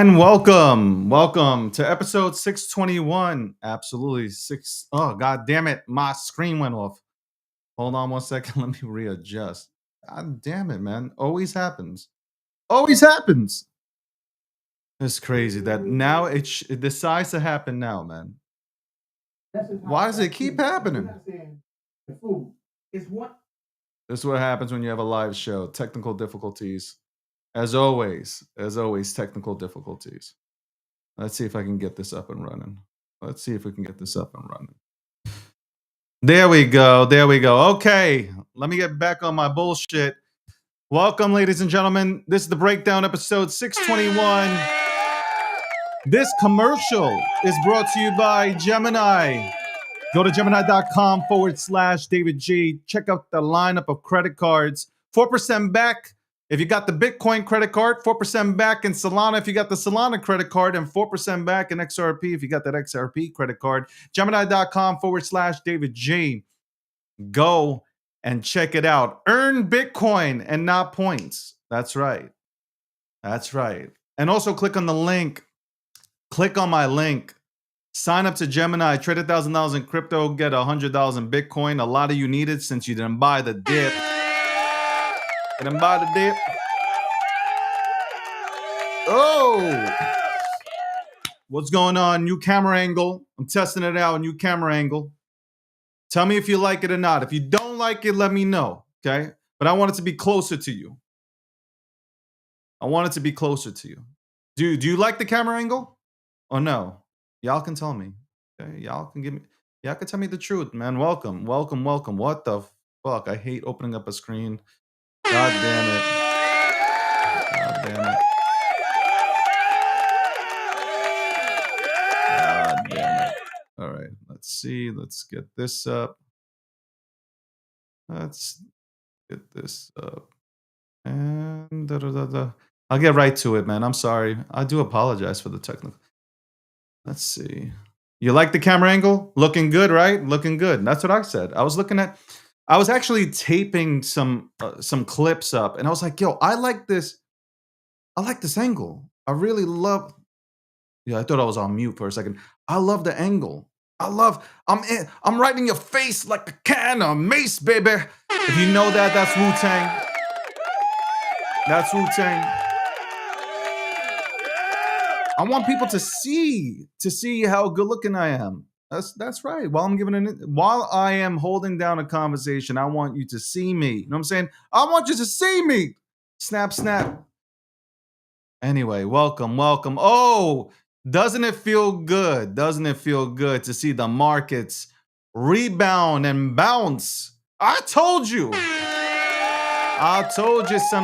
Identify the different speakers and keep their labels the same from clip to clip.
Speaker 1: And welcome to episode 621. Absolutely six. Oh, god damn it. My screen went off. Hold on one second. Let me readjust. God damn it, man. Always happens. Always happens. It's crazy that now it decides to happen now, man. Why does it keep happening? This is what happens when you have a live show. Technical difficulties. As always, technical difficulties. Let's see if I can get this up and running. There we go. Okay, let me get back on my bullshit. Welcome, ladies and gentlemen. This is the breakdown, episode 621. This commercial is brought to you by Gemini. Go to gemini.com/David G. Check out the lineup of credit cards. 4% back if you got the Bitcoin credit card, 4% back in Solana if you got the Solana credit card, and 4% back in XRP if you got that XRP credit card. Gemini.com/David G. Go and check it out. Earn Bitcoin and not points. That's right. And also click on the link. Click on my link. Sign up to Gemini. Trade $1,000 in crypto. Get $100 in Bitcoin. A lot of you need it since you didn't buy the dip. Oh! What's going on? New camera angle. I'm testing it out. New camera angle. Tell me if you like it or not. If you don't like it, let me know. Okay? But I want it to be closer to you. Do you like the camera angle? Or no? Y'all can tell me. Okay? Y'all can tell me the truth, man. Welcome. What the fuck? I hate opening up a screen. God damn it. All right, let's see. Let's get this up. And I'll get right to it, man. I'm sorry. I do apologize for the technical. Let's see. You like the camera angle? Looking good, right? Looking good. That's what I said. I was actually taping some clips up, and I was like, yo, I like this angle. I really love. Yeah, I thought I was on mute for a second. I love the angle. I'm right in your face like a can of mace, baby. If you know that, that's Wu-Tang. I want people to see how good looking I am. That's right. While I am holding down a conversation, I want you to see me. You know what I'm saying? I want you to see me. Snap. Anyway, welcome. Oh, doesn't it feel good? To see the markets rebound and bounce? I told you, son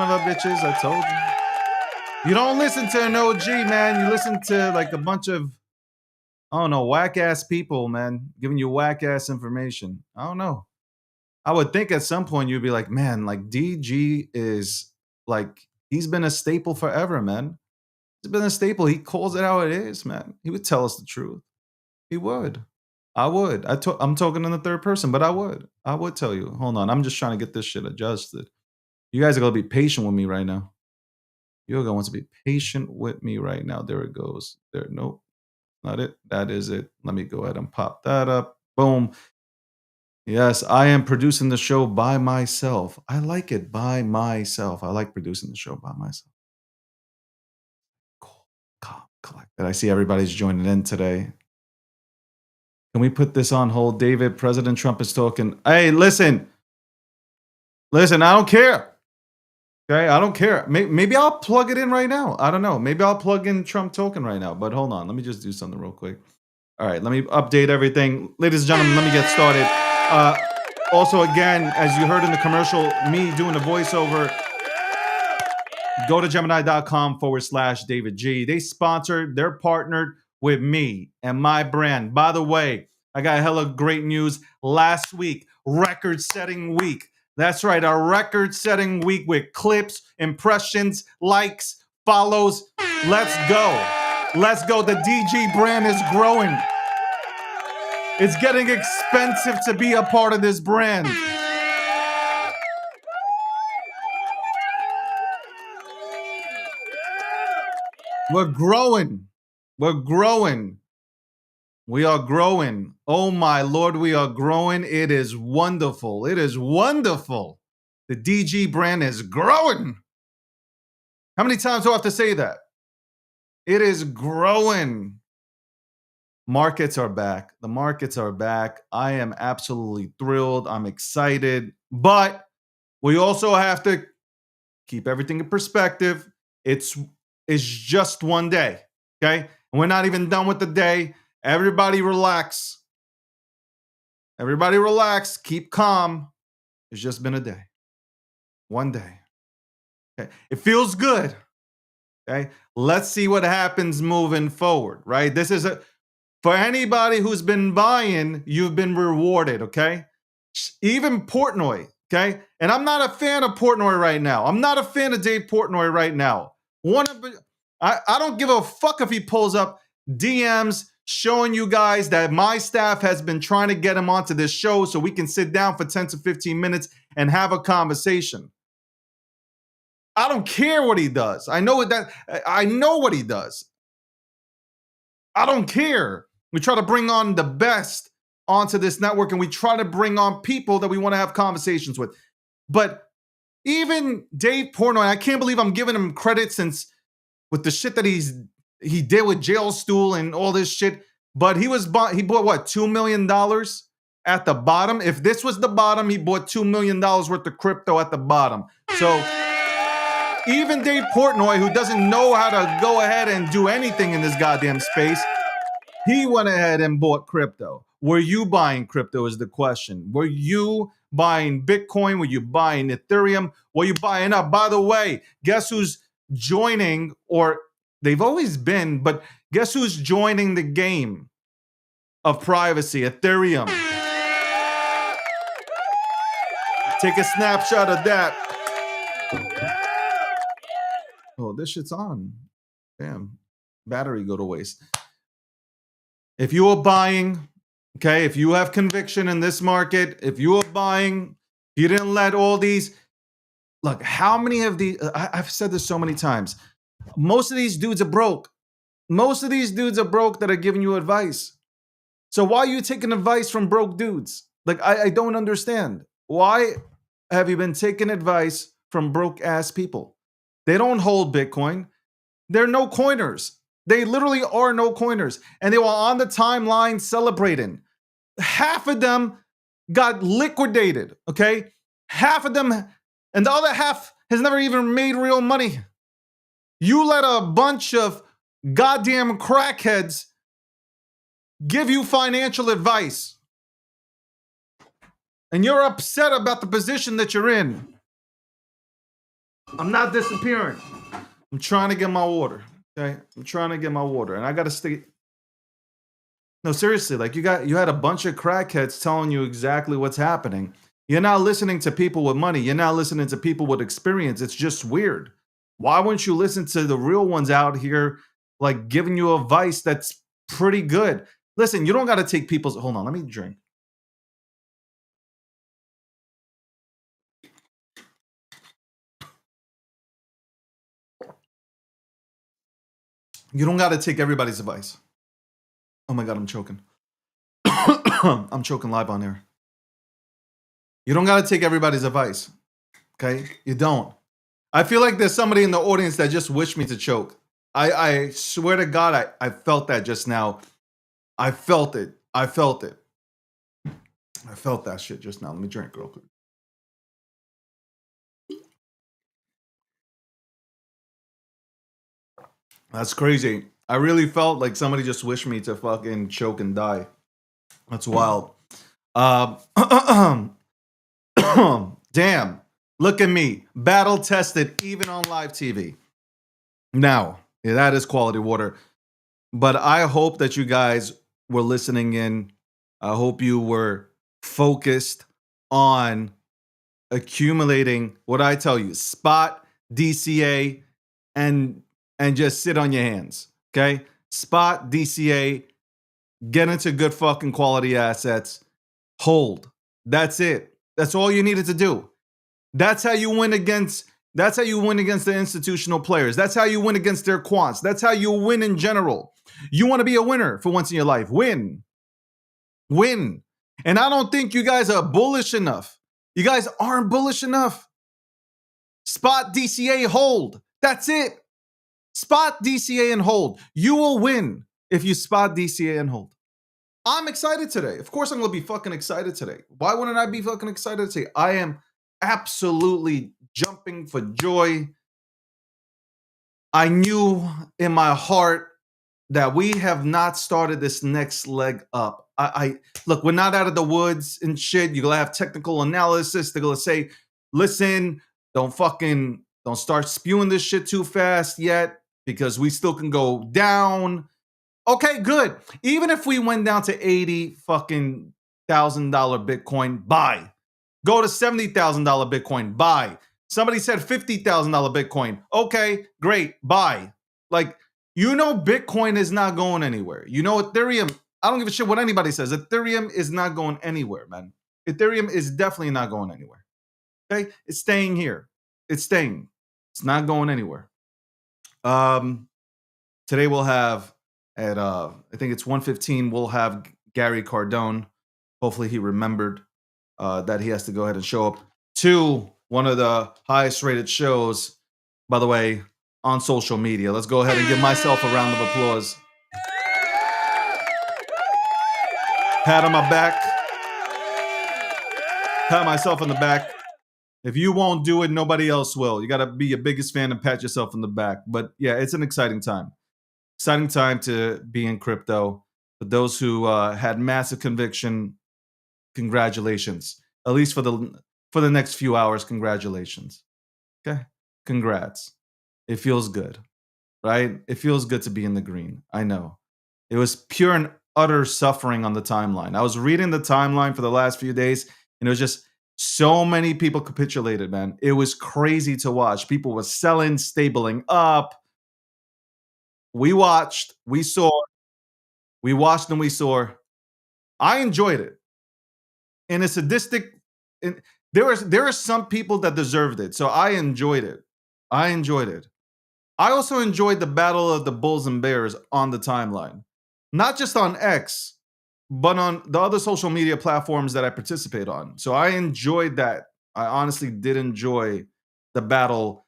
Speaker 1: of a bitches. I told you. You don't listen to an OG, man. You listen to like a bunch of, I don't know, whack ass people, man, giving you whack ass information. I don't know. I would think at some point you'd be like, man, like DG is like, he's been a staple forever, man. He's been a staple. He calls it how it is, man. He would tell us the truth. He would. I would. I'm talking in the third person, but I would. I would tell you. Hold on. I'm just trying to get this shit adjusted. You guys are going to be patient with me right now. You're going to be patient with me right now. There it goes. There. Nope. Not it. That is it. Let me go ahead and pop that up. Boom. Yes, I am producing the show by myself. I like it by myself. I like producing the show by myself. Cool. Calm, collected. I see everybody's joining in today. Can we put this on hold, David? President Trump is talking. Hey, listen. I don't care. Okay, I don't care. Maybe I'll plug it in right now. I don't know. Maybe I'll plug in Trump talking right now. But hold on. Let me just do something real quick. All right, let me update everything. Ladies and gentlemen, let me get started. Also, again, as you heard in the commercial, me doing the voiceover, go to Gemini.com/David G. They're partnered with me and my brand. By the way, I got hella great news. Last week, record-setting week. That's right, a record-setting week with clips, impressions, likes, follows. Let's go. The DG brand is growing. It's getting expensive to be a part of this brand. We're growing. We're growing. We are growing. Oh my Lord, we are growing. It is wonderful. It is wonderful. The DG brand is growing. How many times do I have to say that? It is growing. Markets are back. The markets are back. I am absolutely thrilled. I'm excited. But we also have to keep everything in perspective. It's just one day. Okay. And we're not even done with the day. Everybody relax. Everybody relax. Keep calm. It's just been a day. One day. Okay. It feels good. Okay. Let's see what happens moving forward. Right. This is for anybody who's been buying, you've been rewarded. Okay. Even Portnoy. Okay. And I'm not a fan of Portnoy right now. I'm not a fan of Dave Portnoy right now. I don't give a fuck if he pulls up DMs showing you guys that my staff has been trying to get him onto this show so we can sit down for 10 to 15 minutes and have a conversation. I don't care what he does. I know what he does. I don't care. We try to bring on the best onto this network and we try to bring on people that we want to have conversations with. But even Dave Portnoy, I can't believe I'm giving him credit since with the shit that he did with Jail Stool and all this shit. But he bought what, $2 million at the bottom? If this was the bottom, he bought $2 million worth of crypto at the bottom. So even Dave Portnoy, who doesn't know how to go ahead and do anything in this goddamn space, he went ahead and bought crypto. Were you buying crypto is the question. Were you buying Bitcoin? Were you buying Ethereum? Were you buying up? By the way, guess who's joining, or they've always been, but guess who's joining the game of privacy? Ethereum. Take a snapshot of that. Oh, this shit's on. Damn. Battery go to waste. If you are buying, okay, if you have conviction in this market, if you are buying, you didn't let all these, look, how many of these, I've said this so many times, most of these dudes are broke. Most of these dudes are broke that are giving you advice. So why are you taking advice from broke dudes? Like, I don't understand. Why have you been taking advice from broke ass people? They don't hold Bitcoin. They're no coiners. They literally are no coiners. And they were on the timeline celebrating. Half of them got liquidated, okay? Half of them, and the other half has never even made real money. You let a bunch of goddamn crackheads give you financial advice. And you're upset about the position that you're in. I'm not disappearing. I'm trying to get my water. Okay, I'm trying to get my water, and I gotta stay. No, seriously, like you had a bunch of crackheads telling you exactly what's happening. You're not listening to people with money. You're not listening to people with experience. It's just weird. Why wouldn't you listen to the real ones out here, like giving you advice that's pretty good? Listen, you don't got to take people's. Hold on, let me drink. You don't got to take everybody's advice. Oh my God, I'm choking. I'm choking live on air. You don't got to take everybody's advice. Okay? You don't. I feel like there's somebody in the audience that just wished me to choke. I swear to God, I felt that just now. I felt it. I felt it. I felt that shit just now. Let me drink real quick. That's crazy. I really felt like somebody just wished me to fucking choke and die. That's wild. Damn. Look at me. Battle tested even on live TV. Now, yeah, that is quality water. But I hope that you guys were listening in. I hope you were focused on accumulating what I tell you, spot DCA and just sit on your hands. Okay? Spot DCA, get into good fucking quality assets, hold. That's it. That's all you needed to do. That's how you win against That's how you win against the institutional players. That's how you win against their quants. That's how you win in general. You want to be a winner for once in your life. Win. Win. And I don't think you guys are bullish enough. You guys aren't bullish enough. Spot DCA, hold. That's it. Spot DCA and hold. You will win if you spot DCA and hold. I'm excited today. Of course, I'm going to be fucking excited today. Why wouldn't I be fucking excited today? I am absolutely jumping for joy. I knew in my heart that we have not started this next leg up. I look, we're not out of the woods and shit. You're gonna have technical analysis. They're gonna say, listen, don't start spewing this shit too fast yet, because we still can go down. Okay, good. Even if we went down to $80,000 Bitcoin, buy. Go to $70,000 Bitcoin, buy. Somebody said $50,000 Bitcoin. Okay, great, buy. Like, Bitcoin is not going anywhere. Ethereum, I don't give a shit what anybody says. Ethereum is not going anywhere, man. Ethereum is definitely not going anywhere. Okay, it's staying here. It's staying. It's not going anywhere. Today we'll have at I think it's 1:15. We'll have Gary Cardone. Hopefully he remembered that he has to go ahead and show up to one of the highest rated shows, by the way, on social media. Let's go ahead and give myself a round of applause. Pat on my back. Pat myself on the back. If you won't do it, nobody else will. You got to be your biggest fan and pat yourself on the back. But yeah, it's an exciting time. Exciting time to be in crypto. For those who had massive conviction, congratulations. At least for the next few hours, congratulations. Okay? Congrats. It feels good, right? It feels good to be in the green. I know. It was pure and utter suffering on the timeline. I was reading the timeline for the last few days, and it was just so many people capitulated, man. It was crazy to watch. People were selling, stabling up. We watched, we saw, we watched and we saw. I enjoyed it. In a sadistic, there are some people that deserved it. So I enjoyed it. I also enjoyed the battle of the bulls and bears on the timeline. Not just on X, but on the other social media platforms that I participate on. So I enjoyed that. I honestly did enjoy the battle.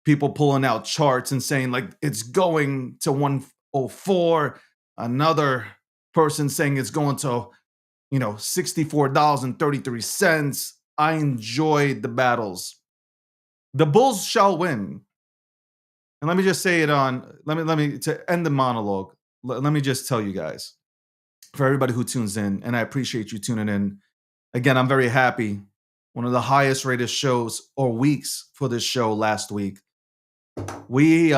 Speaker 1: People pulling out charts and saying, like, it's going to 104. Another person saying it's going to, $64.33. I enjoyed the battles. The bulls shall win. And let me just say it to end the monologue. Let me just tell you guys, for everybody who tunes in, and I appreciate you tuning in. Again, I'm very happy. One of the highest rated shows or weeks for this show last week. We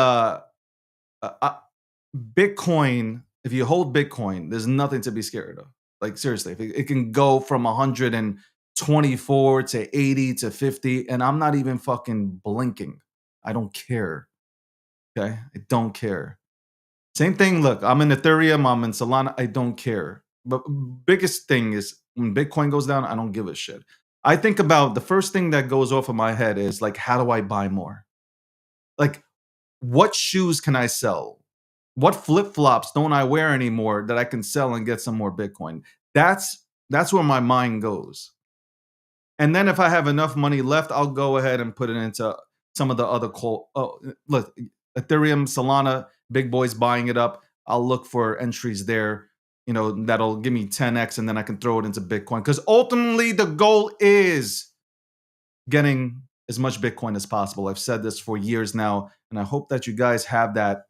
Speaker 1: Bitcoin, if you hold Bitcoin, there's nothing to be scared of. Like, seriously, if it can go from 124 to 80 to 50, and I'm not even fucking blinking. I don't care. Okay? I don't care. Same thing, look, I'm in Ethereum, I'm in Solana, I don't care. But biggest thing is when Bitcoin goes down, I don't give a shit. I think about the first thing that goes off of my head is, like, how do I buy more? Like, what shoes can I sell? What flip-flops don't I wear anymore that I can sell and get some more Bitcoin? That's where my mind goes. And then if I have enough money left, I'll go ahead and put it into some of the other look, Ethereum, Solana, big boys buying it up. I'll look for entries there, that'll give me 10x, and then I can throw it into Bitcoin. Because ultimately the goal is getting as much Bitcoin as possible. I've said this for years now, and I hope that you guys have that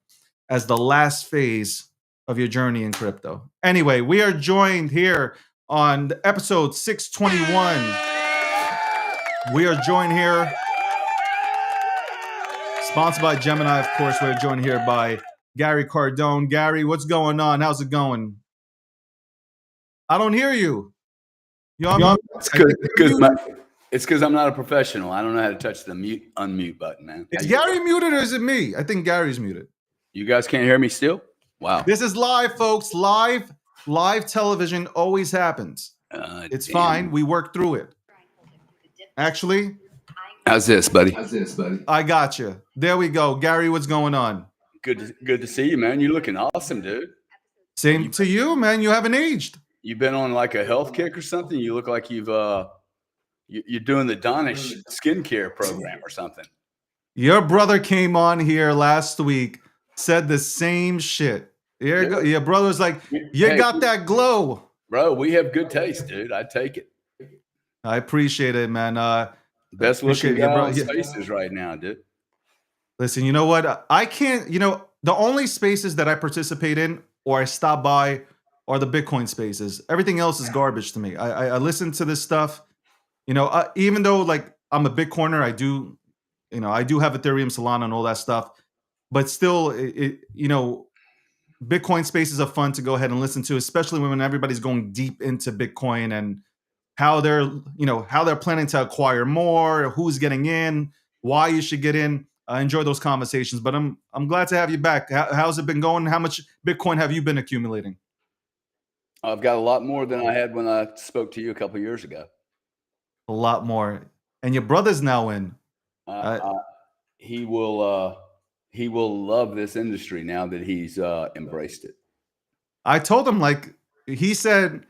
Speaker 1: as the last phase of your journey in crypto. Anyway, we are joined here on episode 621. We are joined here, sponsored by Gemini, of course. We're joined here by Gary Cardone. Gary, what's going on? How's it going? I don't hear you.
Speaker 2: It's because I'm not a professional. I don't know how to touch the unmute button, man.
Speaker 1: Is Gary muted or is it me? I think Gary's muted.
Speaker 2: You guys can't hear me still? Wow.
Speaker 1: This is live, folks. Live television always happens. It's fine. We work through it. Actually,
Speaker 2: How's this, buddy?
Speaker 1: I got you. There we go. Gary, what's going on?
Speaker 2: Good to see you, man. You're looking awesome, dude.
Speaker 1: Same to you, man. You haven't aged.
Speaker 2: You've been on like a health kick or something. You look like you're doing the Donish skincare program or something.
Speaker 1: Your brother came on here last week, said the same shit. Your brother's like, you got that glow.
Speaker 2: Bro, we have good taste, dude. I take it.
Speaker 1: I appreciate it, man.
Speaker 2: Best looking guy on Spaces right now, dude.
Speaker 1: Listen, you know what? I can't, the only spaces that I participate in or I stop by are the Bitcoin spaces. Everything else is garbage to me. I listen to this stuff, even though like I'm a Bitcoiner, I do have Ethereum, Solana, and all that stuff. But still, Bitcoin spaces are fun to go ahead and listen to, especially when everybody's going deep into Bitcoin and how they're planning to acquire more, who's getting in, why you should get in. I enjoy those conversations, but I'm glad to have you back. How's it been going? How much Bitcoin have you been accumulating?
Speaker 2: I've got a lot more than I had when I spoke to you a couple of years ago.
Speaker 1: A lot more, and your brother's now in.
Speaker 2: He will love this industry now that he's embraced it.
Speaker 1: I told him, like, he said.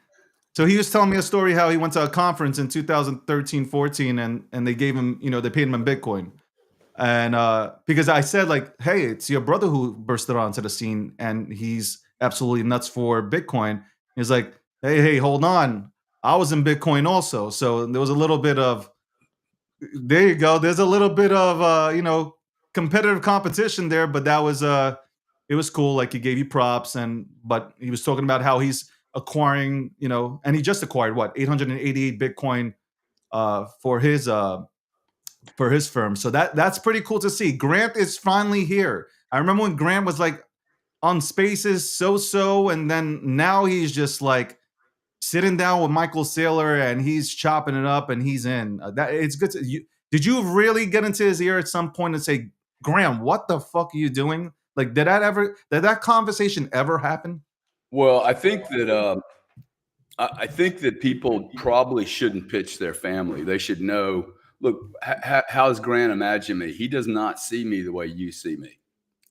Speaker 1: So he was telling me a story how he went to a conference in 2013, 14, and they gave him, they paid him in Bitcoin. And because I said, like, hey, it's your brother who bursted onto the scene and he's absolutely nuts for Bitcoin. He's like, hey, hold on. I was in Bitcoin also. So there was a little bit of, there you go. There's a little bit of, competitive competition there, but that was, it was cool. Like he gave you props but he was talking about how he's acquiring, and he just acquired 888 Bitcoin for his firm. So that's pretty cool to see. Grant is finally here. I remember when Grant was like on Spaces, so, and then now he's just like sitting down with Michael Saylor and he's chopping it up and he's in. It's good to you. Did you really get into his ear at some point and say, Graham, what the fuck are you doing? Like, did that conversation ever happen?
Speaker 2: Well, I think that people probably shouldn't pitch their family. They should know, look, how's Grant imagine me? He does not see me the way you see me.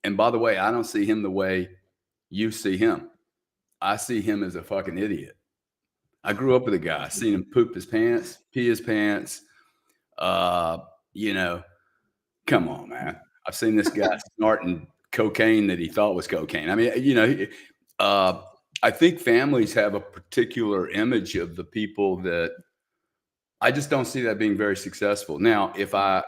Speaker 2: And by the way, I don't see him the way you see him. I see him as a fucking idiot. I grew up with a guy. I seen him poop his pants, pee his pants. Come on, man. I've seen this guy snorting cocaine that he thought was cocaine. I mean, I think families have a particular image of the people that I just don't see that being very successful. Now, if I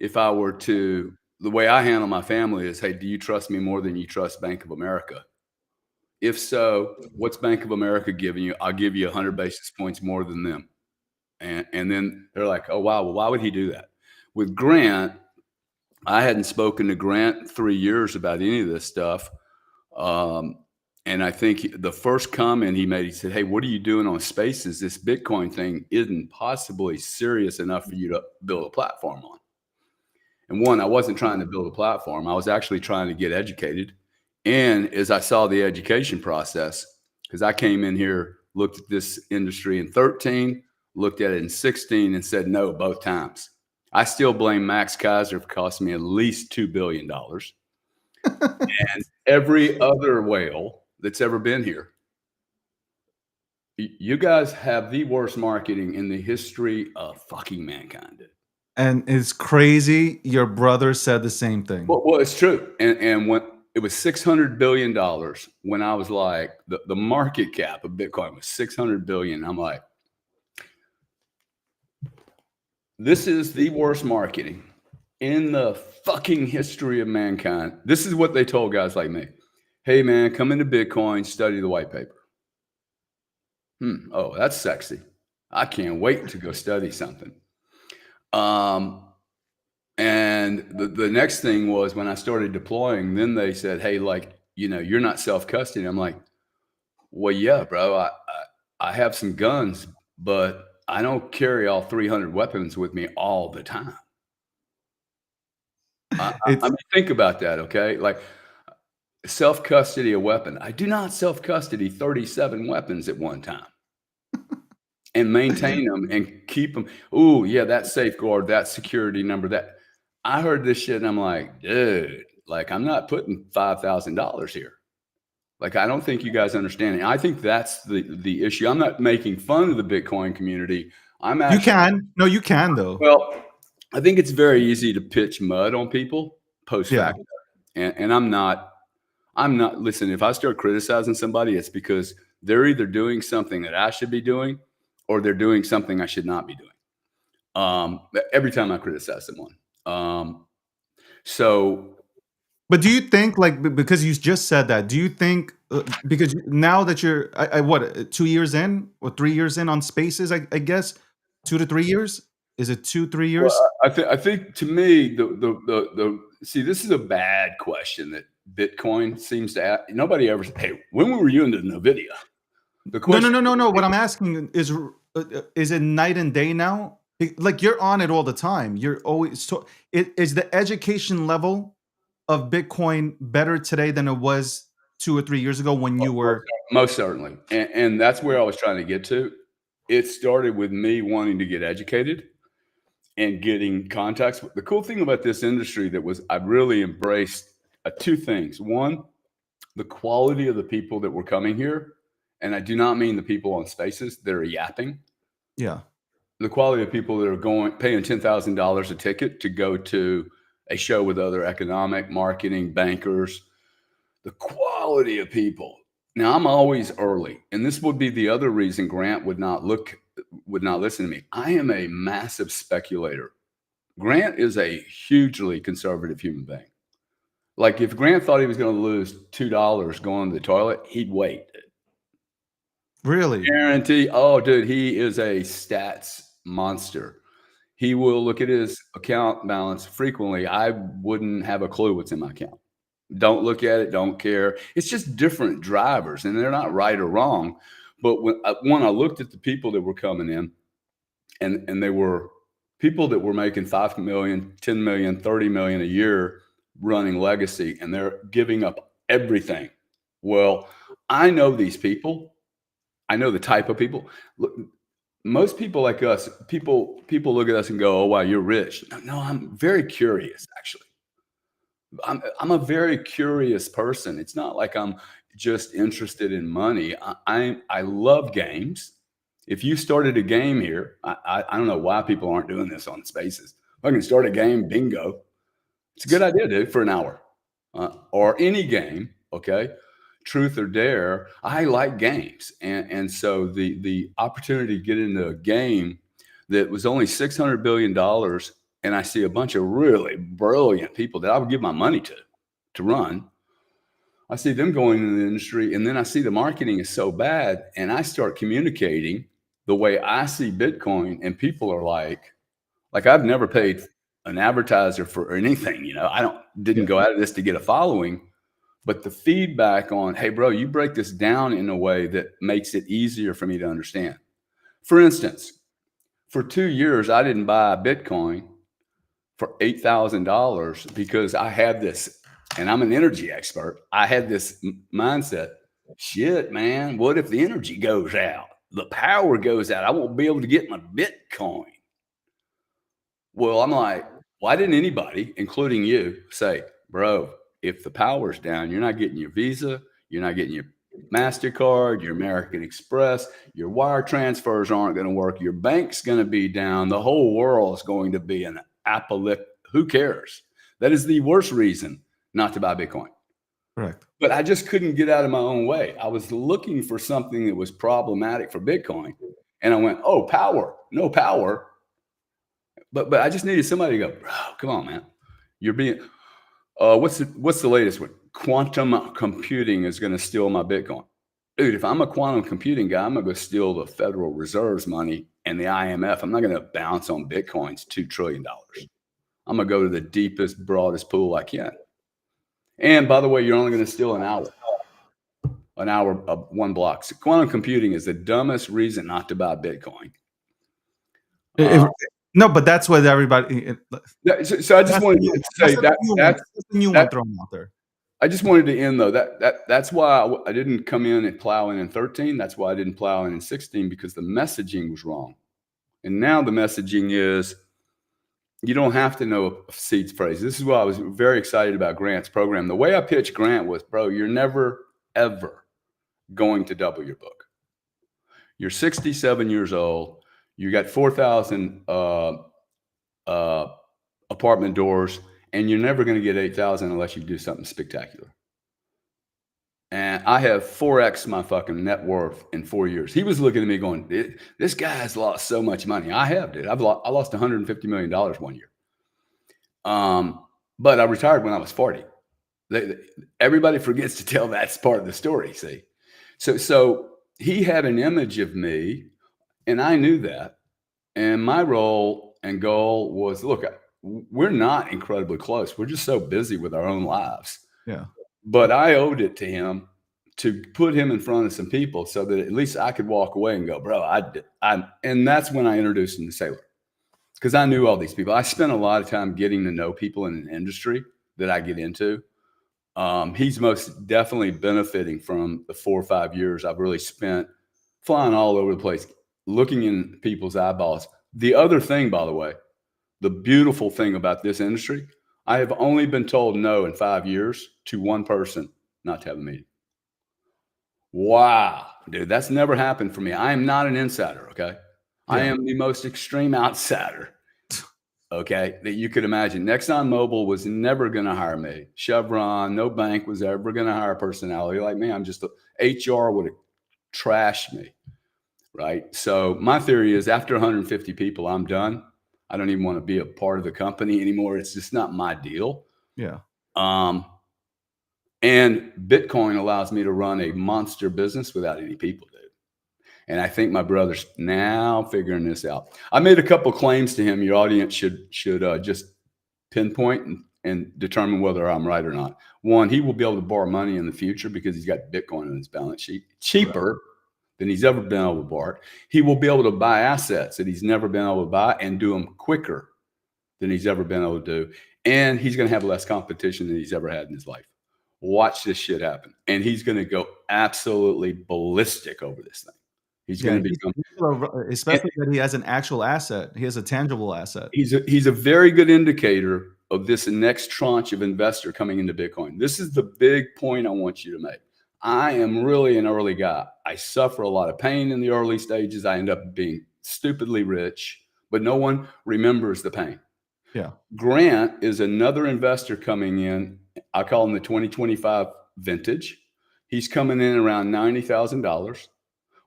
Speaker 2: were to, the way I handle my family is, hey, do you trust me more than you trust Bank of America? If so, what's Bank of America giving you? I'll give you 100 basis points more than them. And then they're like, oh, wow, well, why would he do that? With Grant, I hadn't spoken to Grant 3 years about any of this stuff. And I think the first comment he made, he said, hey, what are you doing on Spaces? This Bitcoin thing isn't possibly serious enough for you to build a platform on. And one, I wasn't trying to build a platform. I was actually trying to get educated. And as I saw the education process, because I came in here, looked at this industry in 13, looked at it in 16 and said no both times. I still blame Max Kaiser for costing me at least $2 billion. And every other whale that's ever been here. You guys have the worst marketing in the history of fucking mankind.
Speaker 1: And it's crazy. Your brother said the same thing.
Speaker 2: Well, it's true. And when it was $600 billion, when I was like, the market cap of Bitcoin was $600 billion. I'm like, this is the worst marketing in the fucking history of mankind. This is what they told guys like me. Hey, man, come into Bitcoin, study the white paper. Oh, that's sexy. I can't wait to go study something. And the next thing was when I started deploying, then they said, hey, like, you're not self-custody. I'm like, well, yeah, bro, I have some guns, but I don't carry all 300 weapons with me all the time. I mean, think about that, okay? Like, self-custody a weapon. I do not self-custody 37 weapons at one time. and maintain them and keep them. Ooh, yeah, that safeguard, that security number, that I heard this shit and I'm like, dude, like I'm not putting $5,000 here. Like, I don't think you guys understand it. I think that's the issue. I'm not making fun of the Bitcoin community. I'm
Speaker 1: You
Speaker 2: actually,
Speaker 1: can. No, you can though.
Speaker 2: well, I think it's very easy to pitch mud on people post
Speaker 1: Yeah.
Speaker 2: facto. And I'm not, listen, if I start criticizing somebody, it's because they're either doing something that I should be doing or they're doing something I should not be doing. Every time I criticize someone. So
Speaker 1: But do you think, like, because you just said that, do you think, because now that you're, what, 2 years in or 3 years in on Spaces, I guess, 2 to 3 years? Is it 2, 3 years?
Speaker 2: well, I think to me the see, this is a bad question that Bitcoin seems to ask. Nobody ever said, hey, when were you into NVIDIA? The
Speaker 1: No, no,
Speaker 2: question
Speaker 1: no, no, no. What I'm asking is it night and day now? Like you're on it all the time. You're always so. Is the education level of Bitcoin better today than it was 2 or 3 years ago when you
Speaker 2: most,
Speaker 1: were?
Speaker 2: most certainly, and that's where I was trying to get to. It started with me wanting to get educated and getting contacts. The cool thing about this industry that was I really embraced two things. One, the quality of the people that were coming here, and I do not mean the people on Spaces that are yapping.
Speaker 1: Yeah,
Speaker 2: The quality of people that are going paying $10,000 a ticket to go to a show with other economic, marketing, bankers. The quality of people. Now I'm always early, and this would be the other reason Grant would not listen to me. I am a massive speculator. Grant is a hugely conservative human being. Like if Grant thought he was going to lose $2 going to the toilet, he'd wait.
Speaker 1: really.
Speaker 2: Guarantee. Oh, dude, he is a stats monster. He will look at his account balance frequently. I wouldn't have a clue what's in my account. Don't look at it, don't care. It's just different drivers, and they're not right or wrong. But when I looked at the people that were coming in, and they were people that were making 5 million, 10 million, 30 million a year running legacy, and they're giving up everything. Well, I know these people. I know the type of people. Look, most people like us, people look at us and go, "Oh, wow, you're rich." No, I'm very curious, actually. I'm a very curious person. It's not like I'm just interested in money. I love games. If you started a game here, I don't know why people aren't doing this on Spaces. If I can start a game, bingo. It's a good idea, dude, for an hour, or any game. Okay, truth or dare. I like games, and so the opportunity to get into a game that was only $600 billion, and I see a bunch of really brilliant people that I would give my money to run. I see them going into the industry, and then I see the marketing is so bad, and I start communicating the way I see Bitcoin, and people are like I've never paid an advertiser for anything. I didn't
Speaker 1: Yeah.
Speaker 2: go out of this to get a following, but the feedback on, hey, bro, you break this down in a way that makes it easier for me to understand. For instance, for 2 years, I didn't buy Bitcoin for $8,000 because I had this, and I'm an energy expert. I had this mindset. Shit, man, what if the energy goes out? The power goes out. I won't be able to get my Bitcoin. Well, I'm like, why didn't anybody, including you, say, bro, if the power's down, you're not getting your Visa, you're not getting your MasterCard, your American Express, your wire transfers aren't going to work, your bank's going to be down, the whole world is going to be an apocalypse. Who cares? That is the worst reason not to buy Bitcoin.
Speaker 1: Correct.
Speaker 2: But I just couldn't get out of my own way. I was looking for something that was problematic for Bitcoin. And I went, oh, power, no power. But I just needed somebody to go, bro, come on, man. You're being what's the latest one? Quantum computing is going to steal my Bitcoin. Dude, if I'm a quantum computing guy, I'm gonna go steal the Federal Reserve's money and the IMF. I'm not gonna bounce on Bitcoin's $2 trillion. I'm gonna go to the deepest, broadest pool I can. And by the way, you're only gonna steal an hour of one block. So quantum computing is the dumbest reason not to buy Bitcoin.
Speaker 1: It- it- no, but that's what everybody.
Speaker 2: So I just
Speaker 1: That's
Speaker 2: wanted
Speaker 1: the new
Speaker 2: to
Speaker 1: one.
Speaker 2: say
Speaker 1: That's the new one. That's the new one
Speaker 2: that
Speaker 1: thrown out there.
Speaker 2: I just wanted to end though. That's why I didn't come in and plow in 13. That's why I didn't plow in 16, because the messaging was wrong. And now the messaging is you don't have to know a seeds phrase. This is why I was very excited about Grant's program. The way I pitched Grant was, bro, you're never ever going to double your book. You're 67 years old. You got 4,000 apartment doors, and you're never going to get 8,000 unless you do something spectacular. And I have 4x my fucking net worth in 4 years. He was looking at me going, this guy has lost so much money. I have, dude. I lost $150 million one year. But I retired when I was 40. Everybody forgets to tell that's part of the story, see? So he had an image of me, and I knew that. And my role and goal was, look, we're not incredibly close. We're just so busy with our own lives.
Speaker 1: Yeah.
Speaker 2: But I owed it to him to put him in front of some people so that at least I could walk away and go, bro, and that's when I introduced him to Sailor, because I knew all these people. I spent a lot of time getting to know people in an industry that I get into. He's most definitely benefiting from the 4 or 5 years I've really spent flying all over the place, looking in people's eyeballs. The other thing, by the way, the beautiful thing about this industry, I have only been told no in 5 years to one person not to have a meeting. Wow, dude, that's never happened for me. I am not an insider, okay? I am the most extreme outsider, okay, that you could imagine. ExxonMobil was never going to hire me. Chevron, no bank was ever going to hire a personality like me. I'm just HR would have trashed me, right? So my theory is after 150 people, I'm done. I don't even want to be a part of the company anymore. It's just not my deal.
Speaker 1: Yeah.
Speaker 2: And Bitcoin allows me to run a monster business without any people, dude. And I think my brother's now figuring this out. I made a couple claims to him. Your audience should just pinpoint and determine whether I'm right or not. One, he will be able to borrow money in the future because he's got Bitcoin on his balance sheet, cheaper than he's ever been able to borrow. He will be able to buy assets that he's never been able to buy and do them quicker than he's ever been able to do. And he's going to have less competition than he's ever had in his life. Watch this shit happen. And he's going to go absolutely ballistic over this thing. He's going to become,
Speaker 1: especially that he has an actual asset. He has a tangible asset.
Speaker 2: He's a very good indicator of this next tranche of investor coming into Bitcoin. This is the big point I want you to make. I am really an early guy. I suffer a lot of pain in the early stages. I end up being stupidly rich, but no one remembers the pain.
Speaker 1: Yeah.
Speaker 2: Grant is another investor coming in. I call him the 2025 vintage. He's coming in around $90,000.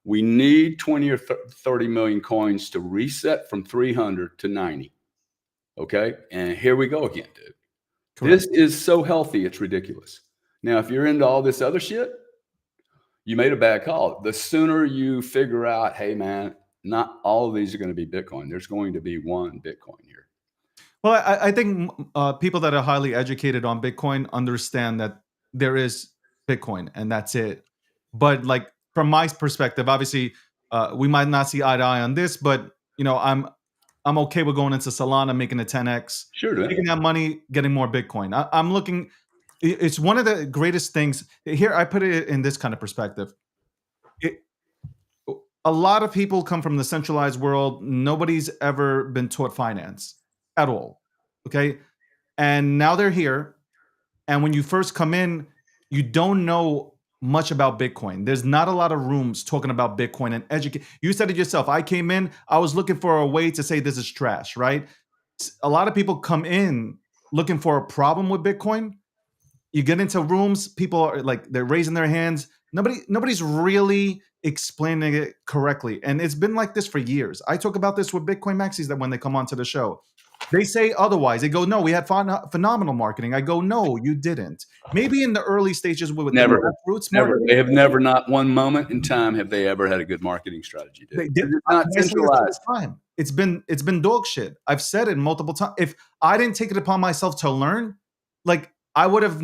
Speaker 2: We need 20 or 30 million coins to reset from 300 to 90. Okay. And here we go again, dude. Correct. This is so healthy. It's ridiculous. Now, if you're into all this other shit, you made a bad call. The sooner you figure out, hey man, not all of these are going to be Bitcoin. There's going to be one Bitcoin here.
Speaker 1: Well, I think people that are highly educated on Bitcoin understand that there is Bitcoin and that's it. But like from my perspective, obviously, we might not see eye to eye on this, but you know, I'm okay with going into Solana, making a 10x,
Speaker 2: sure,
Speaker 1: taking that money, getting more Bitcoin. I'm looking. It's one of the greatest things. Here, I put it in this kind of perspective. A lot of people come from the centralized world. Nobody's ever been taught finance at all. Okay. And now they're here. And when you first come in, you don't know much about Bitcoin. There's not a lot of rooms talking about Bitcoin and educate. You said it yourself. I came in, I was looking for a way to say this is trash, right? A lot of people come in looking for a problem with Bitcoin. You get into rooms, people are like, they're raising their hands. Nobody's really explaining it correctly. And it's been like this for years. I talk about this with Bitcoin Maxis that when they come onto the show, they say otherwise. They go, no, we had phenomenal marketing. I go, no, you didn't. Maybe in the early stages with
Speaker 2: never,
Speaker 1: the roots
Speaker 2: marketing. They have never, not one moment in time, have they ever had a good marketing strategy. Dude. It's not centralized.
Speaker 1: It's been dog shit. I've said it multiple times. If I didn't take it upon myself to learn, like I would have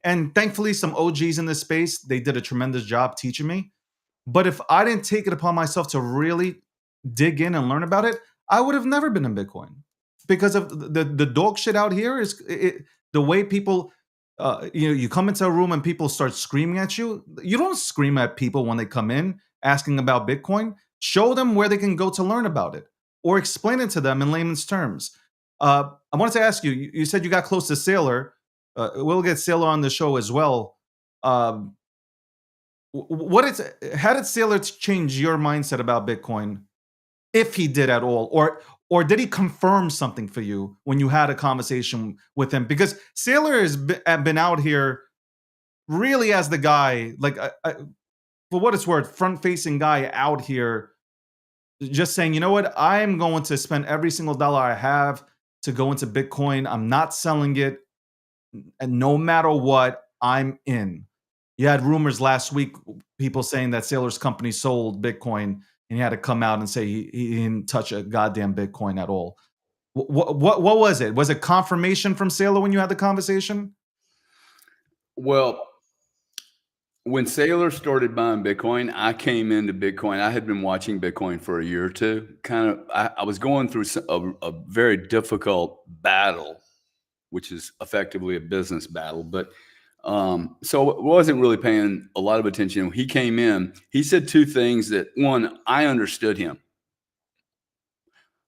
Speaker 1: and thankfully some OGs in this space, they did a tremendous job teaching me. But if I didn't take it upon myself to really dig in and learn about it, I would have never been in Bitcoin because of the dog shit out here is the way people You come into a room and people start screaming at you. You don't scream at people when they come in asking about Bitcoin. Show them where they can go to learn about it, or explain it to them in layman's terms. I wanted to ask you. You said you got close to Sailor. We'll get Sailor on the show as well. Um, what is how did Sailor change your mindset about Bitcoin, if he did at all, or did he confirm something for you when you had a conversation with him? Because Sailor has been out here really as the guy, like, for what it's worth, front facing guy out here, just saying, you know what, I'm going to spend every single dollar I have to go into Bitcoin. I'm not selling it, and no matter what, I'm in. You had rumors last week, people saying that Sailor's company sold Bitcoin, and he had to come out and say he didn't touch a goddamn Bitcoin at all. What was it? Was it confirmation from Sailor when you had the conversation?
Speaker 2: Well, when Sailor started buying Bitcoin, I came into Bitcoin. I had been watching Bitcoin for a year or two. I was going through a very difficult battle, which is effectively a business battle. But so I wasn't really paying a lot of attention. He came in. He said two things that, one, I understood him.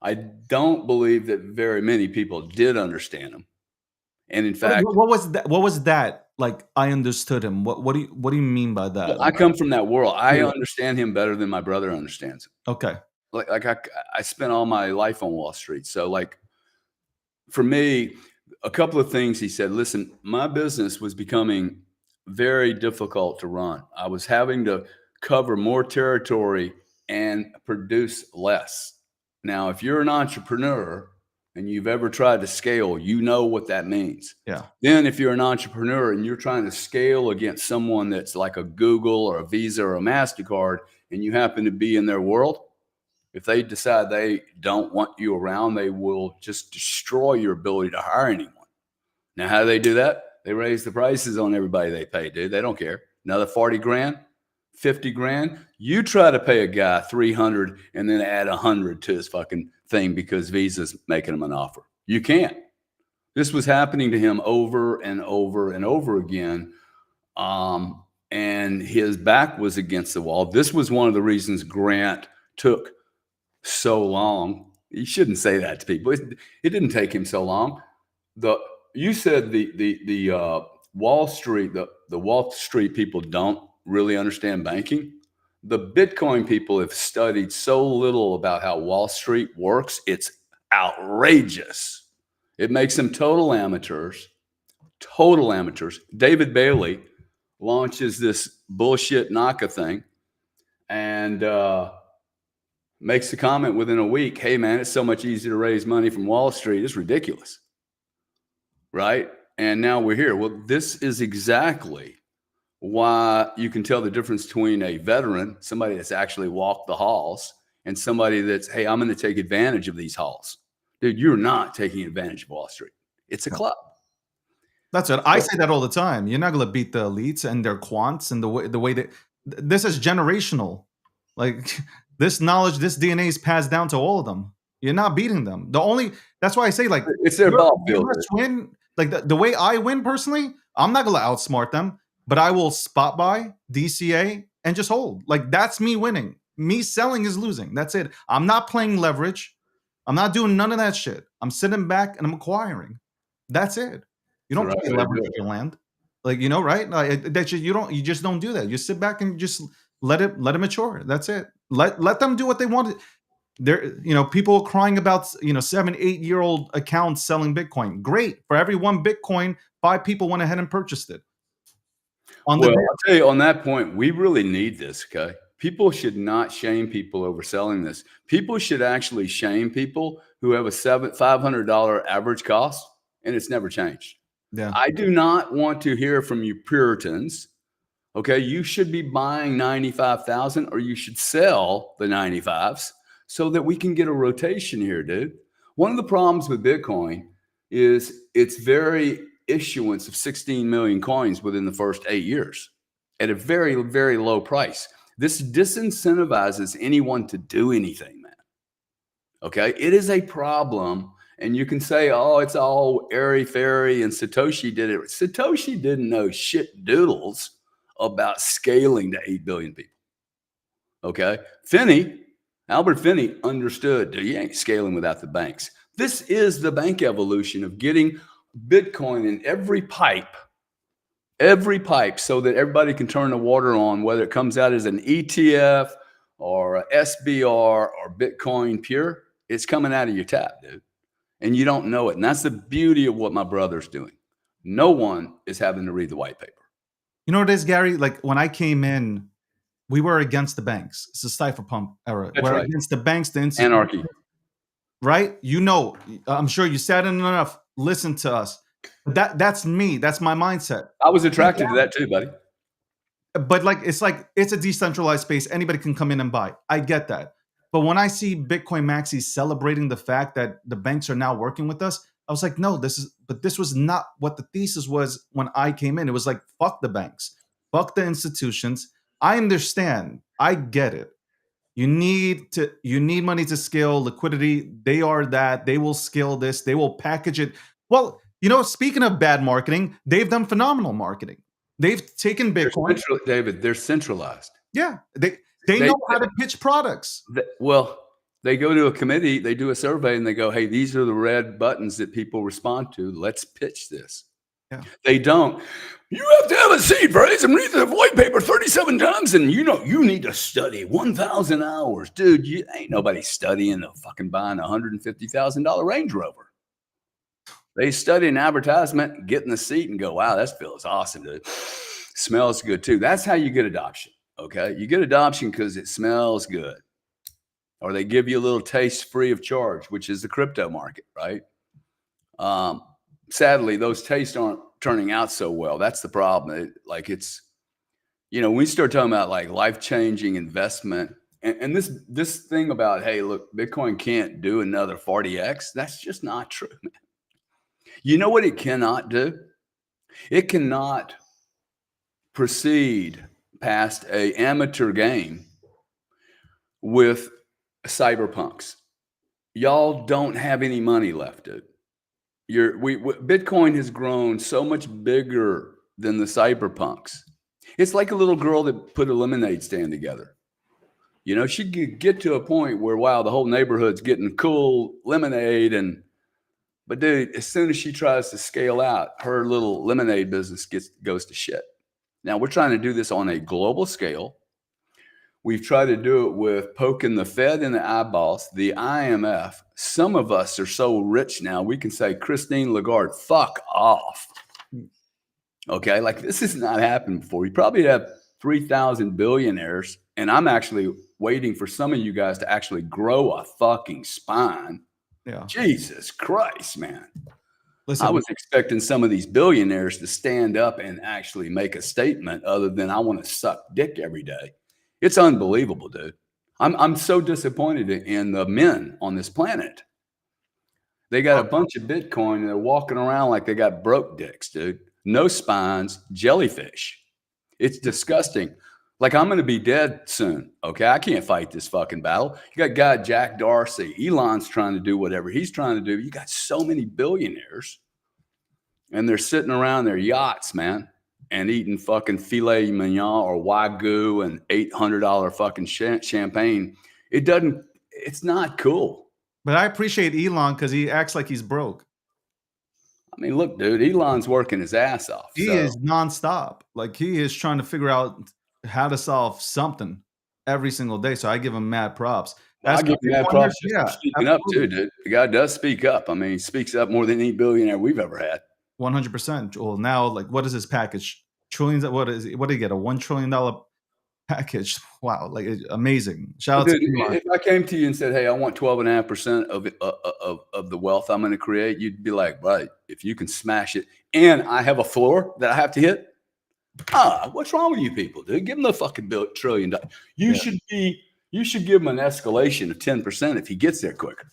Speaker 2: I don't believe that very many people did understand him. And in fact,
Speaker 1: What was that? What was that? Like, I understood him. What do you mean by
Speaker 2: well,
Speaker 1: that?
Speaker 2: I come from that world. I
Speaker 1: Yeah.
Speaker 2: understand him better than my brother understands him.
Speaker 1: Okay.
Speaker 2: Like I spent all my life on Wall Street. So like for me, a couple of things he said. Listen, my business was becoming very difficult to run. I was having to cover more territory and produce less. Now, if you're an entrepreneur and you've ever tried to scale, you know what that means.
Speaker 1: Yeah.
Speaker 2: Then, if you're an entrepreneur and you're trying to scale against someone that's like a Google or a Visa or a MasterCard, and you happen to be in their world, if they decide they don't want you around, they will just destroy your ability to hire anyone. Now, how do they do that? They raise the prices on everybody they pay, dude. They don't care. Another 40 grand, 50 grand. You try to pay a guy 300 and then add 100 to his fucking thing because Visa's making him an offer. You can't. This was happening to him over and over and over again. And his back was against the wall. This was one of the reasons Grant took so long. You shouldn't say that to people. It didn't take him so long. You said the Wall Street, the Wall Street people don't really understand banking. The Bitcoin people have studied so little about how Wall Street works. It's outrageous. It makes them total amateurs. Total amateurs. David Bailey launches this bullshit NACA thing and makes the comment within a week, hey, man, it's so much easier to raise money from Wall Street. It's ridiculous. Right? And now we're here. Well, this is exactly why you can tell the difference between a veteran, somebody that's actually walked the halls, and somebody that's, hey, I'm going to take advantage of these halls. Dude, you're not taking advantage of Wall Street. It's a club.
Speaker 1: That's it. I say that all the time. You're not gonna beat the elites and their quants and the way that this is generational. Like, this knowledge, this DNA is passed down to all of them. You're not beating them. That's why I say, like,
Speaker 2: It's their ball
Speaker 1: your
Speaker 2: field.
Speaker 1: best win, like the way I win personally, I'm not gonna outsmart them, but I will spot buy, DCA, and just hold. Like, that's me winning. Me selling is losing. That's it. I'm not playing leverage. I'm not doing none of that shit. I'm sitting back and I'm acquiring. That's it. You don't
Speaker 2: That's the
Speaker 1: play
Speaker 2: right way to do
Speaker 1: leverage
Speaker 2: it.
Speaker 1: your land, like, right? Like, you just don't do that. You sit back and just let it mature. That's it. Let them do what they want. People are crying about 7, 8 year old accounts selling Bitcoin. Great, for every one Bitcoin, 5 people went ahead and purchased it on the
Speaker 2: Well,
Speaker 1: day.
Speaker 2: I'll tell you on that point, we really need this, okay? People should not shame people over selling this. People should actually shame people who have a $500 average cost and it's never changed.
Speaker 1: Yeah,
Speaker 2: I do not want to hear from you Puritans. Okay, you should be buying 95,000 or you should sell the 95s so that we can get a rotation here, dude. One of the problems with Bitcoin is its very issuance of 16 million coins within the first 8 years at a very, very low price. This disincentivizes anyone to do anything, man. Okay, it is a problem. And you can say, oh, it's all airy-fairy and Satoshi did it. Satoshi didn't know shit doodles about scaling to 8 billion people. Okay. Albert Finney understood that you ain't scaling without the banks. This is the bank evolution of getting Bitcoin in every pipe, so that everybody can turn the water on, whether it comes out as an ETF or a SBR or Bitcoin pure, it's coming out of your tap, dude. And you don't know it. And that's the beauty of what my brother's doing. No one is having to read the white paper.
Speaker 1: You know what it is, Gary? Like when I came in, we were against the banks. It's a cypherpunk era.
Speaker 2: That's
Speaker 1: We're
Speaker 2: right.
Speaker 1: against the banks, the institutions.
Speaker 2: Anarchy.
Speaker 1: Right? You know, I'm sure you sat in enough, listened to us. That's me. That's my mindset.
Speaker 2: I was attracted to that too, buddy.
Speaker 1: But it's a decentralized space. Anybody can come in and buy. I get that. But when I see Bitcoin Maxi celebrating the fact that the banks are now working with us, I was like, no, this was not what the thesis was when I came in. It was like, fuck the banks, fuck the institutions. I understand. I get it. You need money to scale liquidity. They are that. They will scale this. They will package it. Well, speaking of bad marketing, they've done phenomenal marketing. They've taken Bitcoin.
Speaker 2: David, they're centralized.
Speaker 1: Yeah. They know how to pitch products.
Speaker 2: They go to a committee, they do a survey, and they go, hey, these are the red buttons that people respond to. Let's pitch this.
Speaker 1: Yeah.
Speaker 2: They don't. You have to have a seed phrase and read the white paper 37 times, and you need to study 1,000 hours. Dude, ain't nobody studying fucking buying a $150,000 Range Rover. They study an advertisement, get in the seat, and go, wow, that feels awesome, dude. Smells good, too. That's how you get adoption, okay? You get adoption because it smells good. Or they give you a little taste free of charge, which is the crypto market, right? Sadly, those tastes aren't turning out so well. That's the problem. When we start talking about like life-changing investment and this thing about, hey, look, Bitcoin can't do another 40x. That's just not true, man. You know what it cannot do? It cannot proceed past a amateur game with cyberpunks. Y'all don't have any money left, dude. Bitcoin has grown so much bigger than the cyberpunks. It's like a little girl that put a lemonade stand together. She could get to a point where, wow, the whole neighborhood's getting cool lemonade. But dude, as soon as she tries to scale out, her little lemonade business goes to shit. Now we're trying to do this on a global scale. We've tried to do it with poking the Fed in the eyeballs, the IMF. Some of us are so rich now, we can say, Christine Lagarde, fuck off. Okay, like this has not happened before. You probably have 3,000 billionaires, and I'm actually waiting for some of you guys to actually grow a fucking spine.
Speaker 1: Yeah.
Speaker 2: Jesus Christ, man.
Speaker 1: Listen,
Speaker 2: I was expecting some of these billionaires to stand up and actually make a statement other than I want to suck dick every day. It's unbelievable, dude. I'm so disappointed in the men on this planet. They got a bunch of Bitcoin and they're walking around like they got broke dicks, dude. No spines, jellyfish. It's disgusting. Like I'm going to be dead soon. Okay. I can't fight this fucking battle. You got guy Jack Dorsey. Elon's trying to do whatever he's trying to do. You got so many billionaires and they're sitting around their yachts, man, and eating fucking filet mignon or Wagyu and $800 fucking champagne. It's not cool.
Speaker 1: But I appreciate Elon because he acts like he's broke.
Speaker 2: I mean, look, dude, Elon's working his ass off.
Speaker 1: He is nonstop. Like he is trying to figure out how to solve something every single day. So I give him mad props.
Speaker 2: I give him mad props for speaking up too, dude. The guy does speak up. I mean, he speaks up more than any billionaire we've ever had.
Speaker 1: 100%. Well, now, like, what is his package? Trillions. What did he get? A $1 trillion package? Wow, like amazing. Shout out to Elon.
Speaker 2: If I came to you and said, "Hey, I want 12.5% of the wealth I'm going to create," you'd be like, "Right, if you can smash it, and I have a floor that I have to hit." What's wrong with you people, dude? Give him the fucking $1 trillion. You should give him an escalation of 10% if he gets there quicker.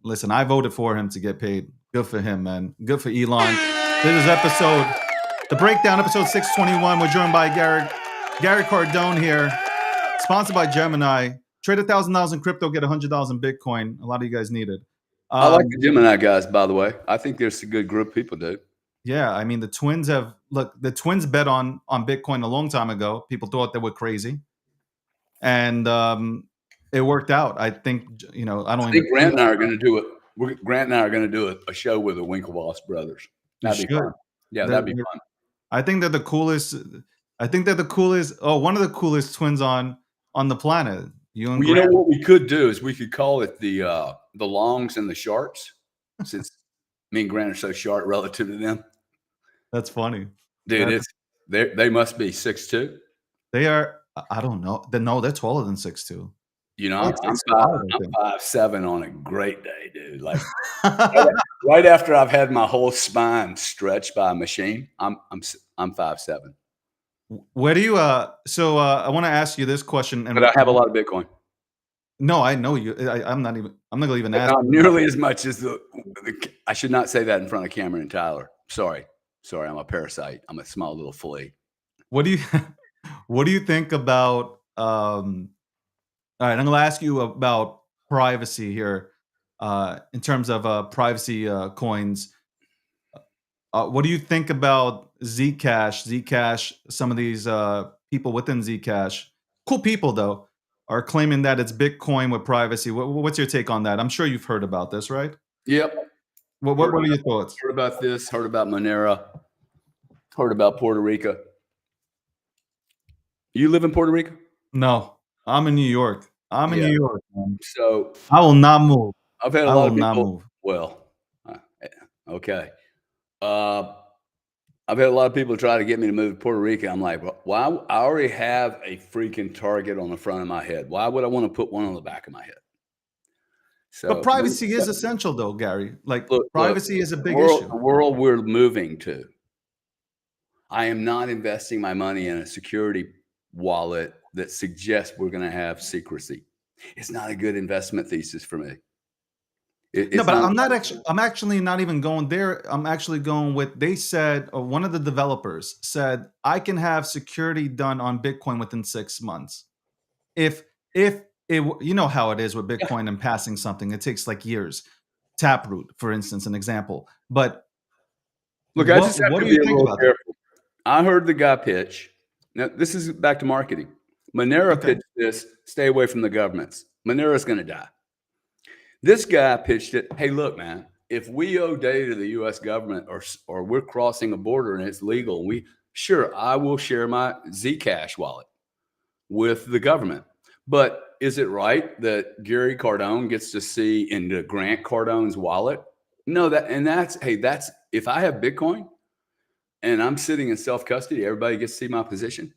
Speaker 1: Listen, I voted for him to get paid. Good for him, man. Good for Elon. This is The Breakdown, episode 621. We're joined by Gary Cardone here, sponsored by Gemini. Trade $1,000 in crypto, get $100 in Bitcoin. A lot of you guys need it.
Speaker 2: I like the
Speaker 1: Um,
Speaker 2: Gemini guys, by the way. I think there's a good group of people, dude.
Speaker 1: yeah, I mean the Twins have look. The Twins bet on Bitcoin a long time ago. People thought they were crazy, and it worked out. I think I
Speaker 2: I
Speaker 1: don't
Speaker 2: think
Speaker 1: even
Speaker 2: Grant
Speaker 1: think
Speaker 2: and I are going to do it. Grant and I are going to do a show with the Winklevoss brothers.
Speaker 1: you
Speaker 2: That'd be
Speaker 1: should.
Speaker 2: fun. Yeah,
Speaker 1: They're,
Speaker 2: that'd be
Speaker 1: they're-
Speaker 2: fun.
Speaker 1: I think they're the coolest. I think they're the coolest. Oh, one of the coolest twins on the planet. You and
Speaker 2: Well, you know
Speaker 1: Grant.
Speaker 2: what we could do is we could call it the Longs and the Sharks, since me and Grant are so short relative to them.
Speaker 1: That's funny.
Speaker 2: Dude,
Speaker 1: That
Speaker 2: it's they must be 6'2".
Speaker 1: they are. I don't know. No, they're taller than 6'2".
Speaker 2: You know,
Speaker 1: Like
Speaker 2: I'm
Speaker 1: 6'5", I
Speaker 2: I'm
Speaker 1: think.
Speaker 2: 5'7" on a great day, dude. Like right after I've had my whole spine stretched by a machine, I'm 5'7".
Speaker 1: Where do you so I want to ask you this question
Speaker 2: But I
Speaker 1: and
Speaker 2: have a lot of Bitcoin,
Speaker 1: no, I know you. I'm not gonna even
Speaker 2: but
Speaker 1: ask
Speaker 2: not
Speaker 1: you about
Speaker 2: nearly as much as the I should not say that in front of Cameron and Tyler. Sorry. Sorry, I'm a parasite. I'm a small little flea.
Speaker 1: what do you what do you think about all right, I'm gonna ask you about privacy here in terms of privacy coins. What do you think about Zcash? Zcash, some of these people within Zcash, cool people though, are claiming that it's Bitcoin with privacy. What's your take on that? I'm sure you've heard about this, right?
Speaker 2: Yep.
Speaker 1: What are your thoughts?
Speaker 2: Heard about this, heard about Monera, heard about Puerto Rico. You live in Puerto Rico?
Speaker 1: No, I'm in New York. I'm in
Speaker 2: Yeah.
Speaker 1: New York, man.
Speaker 2: So
Speaker 1: I will not move.
Speaker 2: I've had a
Speaker 1: I
Speaker 2: lot
Speaker 1: will
Speaker 2: of
Speaker 1: not
Speaker 2: people.
Speaker 1: move.
Speaker 2: Well, okay. Uh, I've had a lot of people try to get me to move to Puerto Rico. I'm like, "Well, why? I already have a freaking target on the front of my head. Why would I want to put one on the back of my head?
Speaker 1: But
Speaker 2: So
Speaker 1: privacy is essential, though, Gary. Like
Speaker 2: look,
Speaker 1: privacy is a
Speaker 2: the
Speaker 1: big
Speaker 2: world,
Speaker 1: issue.
Speaker 2: the world we're moving to. I am not investing my money in a security wallet that suggests we're going to have secrecy. It's not a good investment thesis for me.
Speaker 1: No,
Speaker 2: It's
Speaker 1: but
Speaker 2: not.
Speaker 1: I'm not actually. I'm actually not even going there. I'm actually going with. They said, or one of the developers said, I can have security done on Bitcoin within 6 months. If you know how it is with Bitcoin and passing something, it takes like years. Taproot, for instance, an example. But
Speaker 2: Look, I just have
Speaker 1: what
Speaker 2: to
Speaker 1: do you
Speaker 2: be a
Speaker 1: think
Speaker 2: little
Speaker 1: about that?
Speaker 2: careful. I heard the guy pitch. Now, this is back to marketing. Monero
Speaker 1: Okay.
Speaker 2: pitched this, stay away from the governments. Monero's going to die. This guy pitched it, hey, look, man, if we owe data to the US government or we're crossing a border and it's legal, sure, I will share my Zcash wallet with the government. But is it right that Gary Cardone gets to see into Grant Cardone's wallet? No, that's if I have Bitcoin and I'm sitting in self custody, everybody gets to see my position.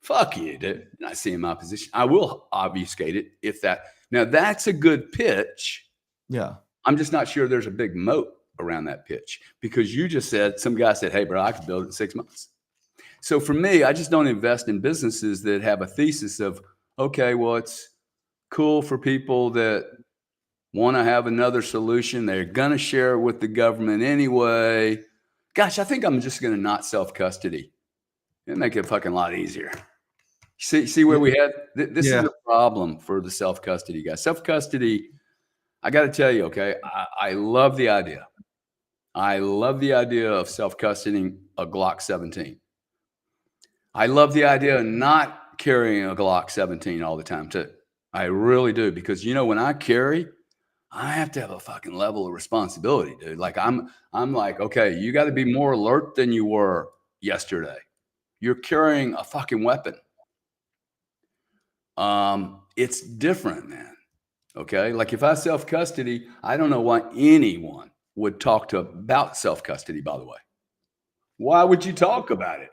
Speaker 2: Fuck you, dude. Not seeing my position. I will obfuscate it if that. Now that's a good pitch.
Speaker 1: Yeah.
Speaker 2: I'm just not sure there's a big moat around that pitch because you just said some guy said, "Hey, bro, I could build it in 6 months." So for me, I just don't invest in businesses that have a thesis of, okay, well, it's cool for people that want to have another solution. They're going to share it with the government anyway. Gosh, I think I'm just going to not self custody and make it a fucking lot easier. See where
Speaker 1: Yeah.
Speaker 2: we had this is
Speaker 1: Yeah.
Speaker 2: a problem for the self custody guys. Self custody, I got to tell you, okay, I love the idea. I love the idea of self custodying a Glock 17. I love the idea of not carrying a Glock 17 all the time too. I really do because when I carry, I have to have a fucking level of responsibility, dude. Like I'm like, okay, you got to be more alert than you were yesterday. You're carrying a fucking weapon. It's different, man. Okay. Like if I self custody, I don't know why anyone would talk about self custody, by the way. Why would you talk about it?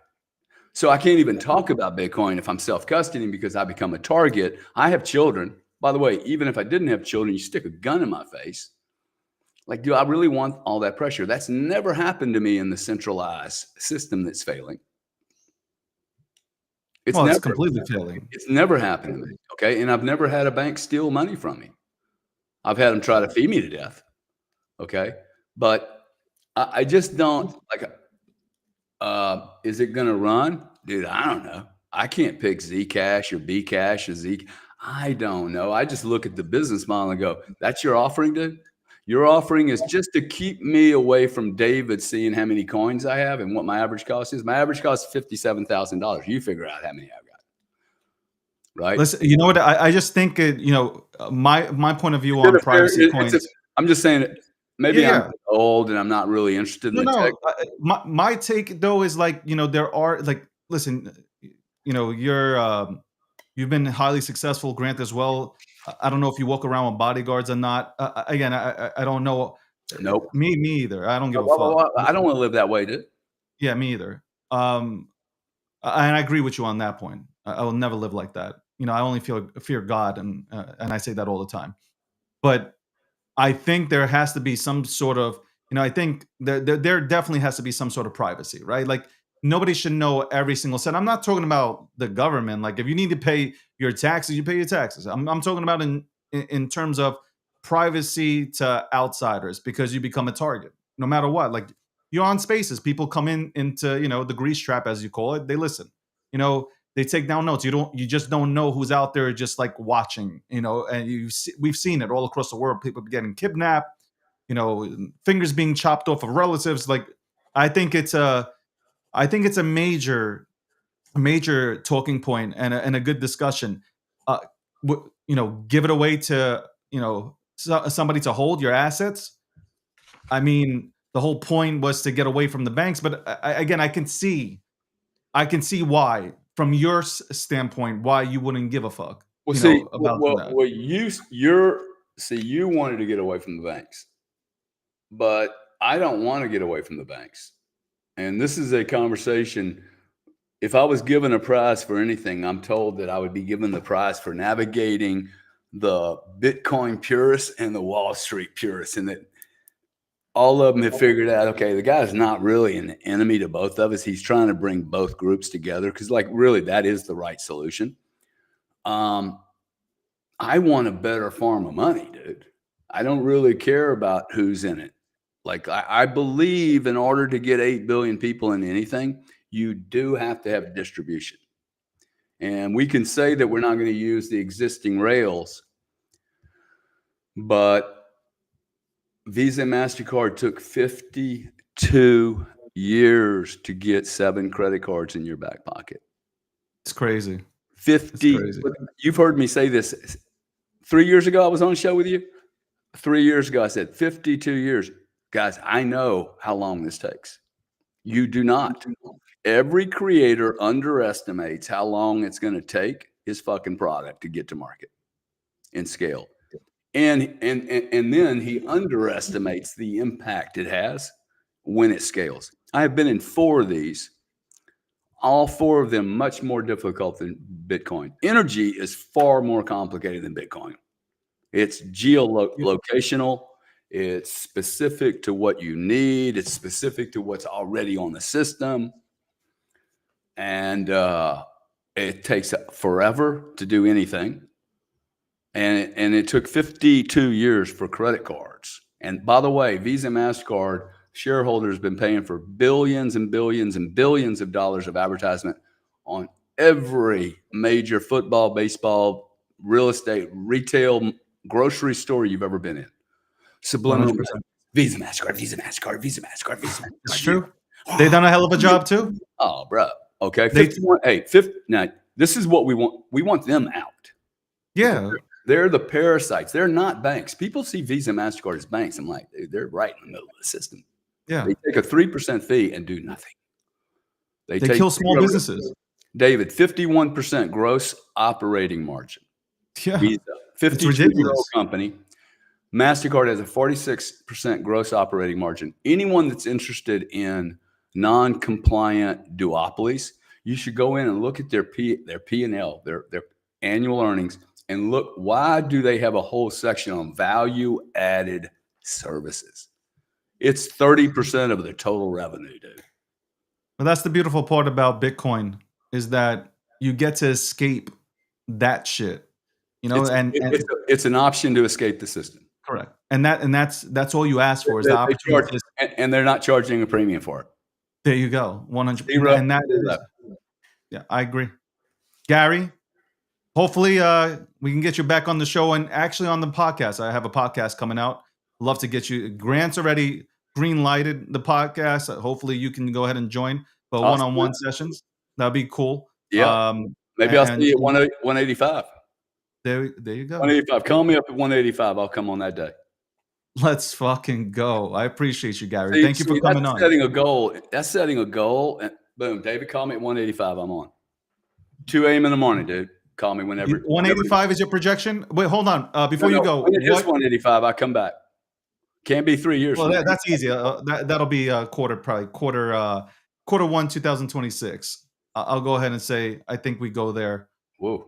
Speaker 2: So I can't even talk about Bitcoin if I'm self custodying because I become a target. I have children. By the way, even if I didn't have children, you stick a gun in my face. Like, do I really want all that pressure? That's never happened to me in the centralized system that's failing. It's
Speaker 1: Well, it's
Speaker 2: never,
Speaker 1: completely failing.
Speaker 2: it's never happened to me. Okay. And I've never had a bank steal money from me. I've had them try to feed me to death. Okay. But I just don't like, is it going to run? Dude, I don't know. I can't pick Zcash or Bcash or Z. I don't know. I just look at the business model and go, that's your offering, dude? Your offering is just to keep me away from David seeing how many coins I have and what my average cost is. My average cost is $57,000. You figure out how many I've got, right?
Speaker 1: Listen, you know what? I just think my point of view
Speaker 2: Is it
Speaker 1: on
Speaker 2: a fair?
Speaker 1: privacy coins.
Speaker 2: I'm just saying that
Speaker 1: Yeah,
Speaker 2: maybe I'm
Speaker 1: yeah.
Speaker 2: old and I'm not really interested in
Speaker 1: No,
Speaker 2: the tech.
Speaker 1: no. My take though is like, there are like, listen, you've been highly successful, Grant, as well. I don't know if you walk around with bodyguards or not. Again, I don't know.
Speaker 2: Nope.
Speaker 1: Me either. I don't give a fuck.
Speaker 2: Well, I don't want to live that way, dude.
Speaker 1: Yeah, me either. And I agree with you on that point. I will never live like that. I only fear God, and I say that all the time. But I think there has to be some sort of, I think there definitely has to be some sort of privacy, right? Like nobody should know every single cent. I'm not talking about the government. Like if you need to pay your taxes, you pay your taxes. I'm talking about in terms of privacy to outsiders because you become a target no matter what. Like you're on Spaces, people come into the grease trap as you call it. They listen, they take down notes. You just don't know who's out there just like watching, and we've seen it all across the world. People getting kidnapped, fingers being chopped off of relatives. Like I think it's a major talking point and a good discussion. Give it away to somebody to hold your assets. I mean, the whole point was to get away from the banks, but again, I can see why, from your standpoint, why you wouldn't give a fuck,
Speaker 2: Well, see,
Speaker 1: about that.
Speaker 2: you wanted to get away from the banks, but I don't want to get away from the banks. And this is a conversation. If I was given a prize for anything, I'm told that I would be given the prize for navigating the Bitcoin purists and the Wall Street purists, and that all of them have figured out, okay, the guy's not really an enemy to both of us. He's trying to bring both groups together because, like, really, that is the right solution. I want a better form of money, dude. I don't really care about who's in it. Like, I believe in order to get 8 billion people in anything, you do have to have distribution. And we can say that we're not going to use the existing rails, but Visa and MasterCard took 52 years to get 7 credit cards in your back pocket.
Speaker 1: It's crazy.
Speaker 2: 50.
Speaker 1: It's crazy.
Speaker 2: You've heard me say this 3 years ago. I was on a show with you. 3 years ago, I said 52 years. Guys, I know how long this takes. You do not. Every creator underestimates how long it's going to take his fucking product to get to market and scale. And then he underestimates the impact it has when it scales. I have been in 4 of these, all 4 of them much more difficult than Bitcoin. Energy is far more complicated than Bitcoin. It's geolocational. It's specific to what you need. It's specific to what's already on the system. And it takes forever to do anything. And it took 52 years for credit cards. And by the way, Visa and MasterCard shareholders have been paying for billions and billions and billions of dollars of advertisement on every major football, baseball, real estate, retail, grocery store you've ever been in. Subliminal
Speaker 1: 100%.
Speaker 2: Visa, MasterCard, Visa, MasterCard, Visa, MasterCard, Visa, MasterCard.
Speaker 1: It's true. They done a hell of a job too.
Speaker 2: Oh, bro. Okay. 51. Hey, 50. Now, this is what we want. We want them out.
Speaker 1: Yeah.
Speaker 2: They're the parasites. They're not banks. People see Visa, MasterCard as banks. I'm like, dude, they're right in the middle of the system.
Speaker 1: Yeah.
Speaker 2: They take a 3% fee and do nothing.
Speaker 1: They kill small businesses.
Speaker 2: David, 51% gross operating margin.
Speaker 1: Yeah.
Speaker 2: Visa,
Speaker 1: It's ridiculous.
Speaker 2: 52-year-old company. MasterCard has a 46% gross operating margin. Anyone that's interested in non-compliant duopolies, you should go in and look at their P&L, their annual earnings, and look, why do they have a whole section on value-added services? It's 30% of their total revenue, dude.
Speaker 1: But that's the beautiful part about Bitcoin is that you get to escape that shit.
Speaker 2: It's an option to escape the system.
Speaker 1: Correct. And that's all you ask for is the opportunity.
Speaker 2: And they're not charging a premium for it.
Speaker 1: There you go. 100%. And that is, yeah, I agree. Gary, hopefully we can get you back on the show and actually on the podcast. I have a podcast coming out. Love to get you. Grant's already green lighted the podcast. Hopefully, you can go ahead and join for
Speaker 2: I'll see
Speaker 1: one-on-one sessions. That'd be cool.
Speaker 2: Yeah. Maybe I'll see
Speaker 1: And
Speaker 2: you at 185.
Speaker 1: there you go.
Speaker 2: 185. Call me up at 185. I'll come on that day.
Speaker 1: Let's fucking go. I appreciate you, Gary.
Speaker 2: See,
Speaker 1: Thank you for coming
Speaker 2: that's
Speaker 1: on.
Speaker 2: setting a goal. That's setting a goal. And boom, David, call me at 185. I'm on. 2 a.m. in the morning, dude. Call me whenever.
Speaker 1: 185 is your projection? Wait, hold on. Before you go,
Speaker 2: when it is 185, I come back. Can't be 3 years.
Speaker 1: Well, that's easy. That'll be quarter one, 2026. I'll go ahead and say I think we go there.
Speaker 2: Whoa.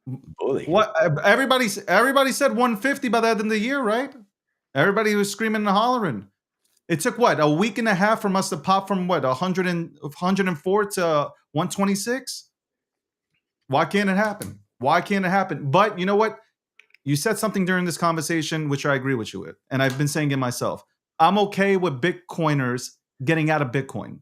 Speaker 2: Bully.
Speaker 1: What everybody said 150 by the end of the year, right? Everybody was screaming and hollering. It took what, a week and a half from us to pop from what, 104 to 126? Why can't it happen? Why can't it happen? But you know what? You said something during this conversation, which I agree with you with. And I've been saying it myself. I'm okay with Bitcoiners getting out of Bitcoin.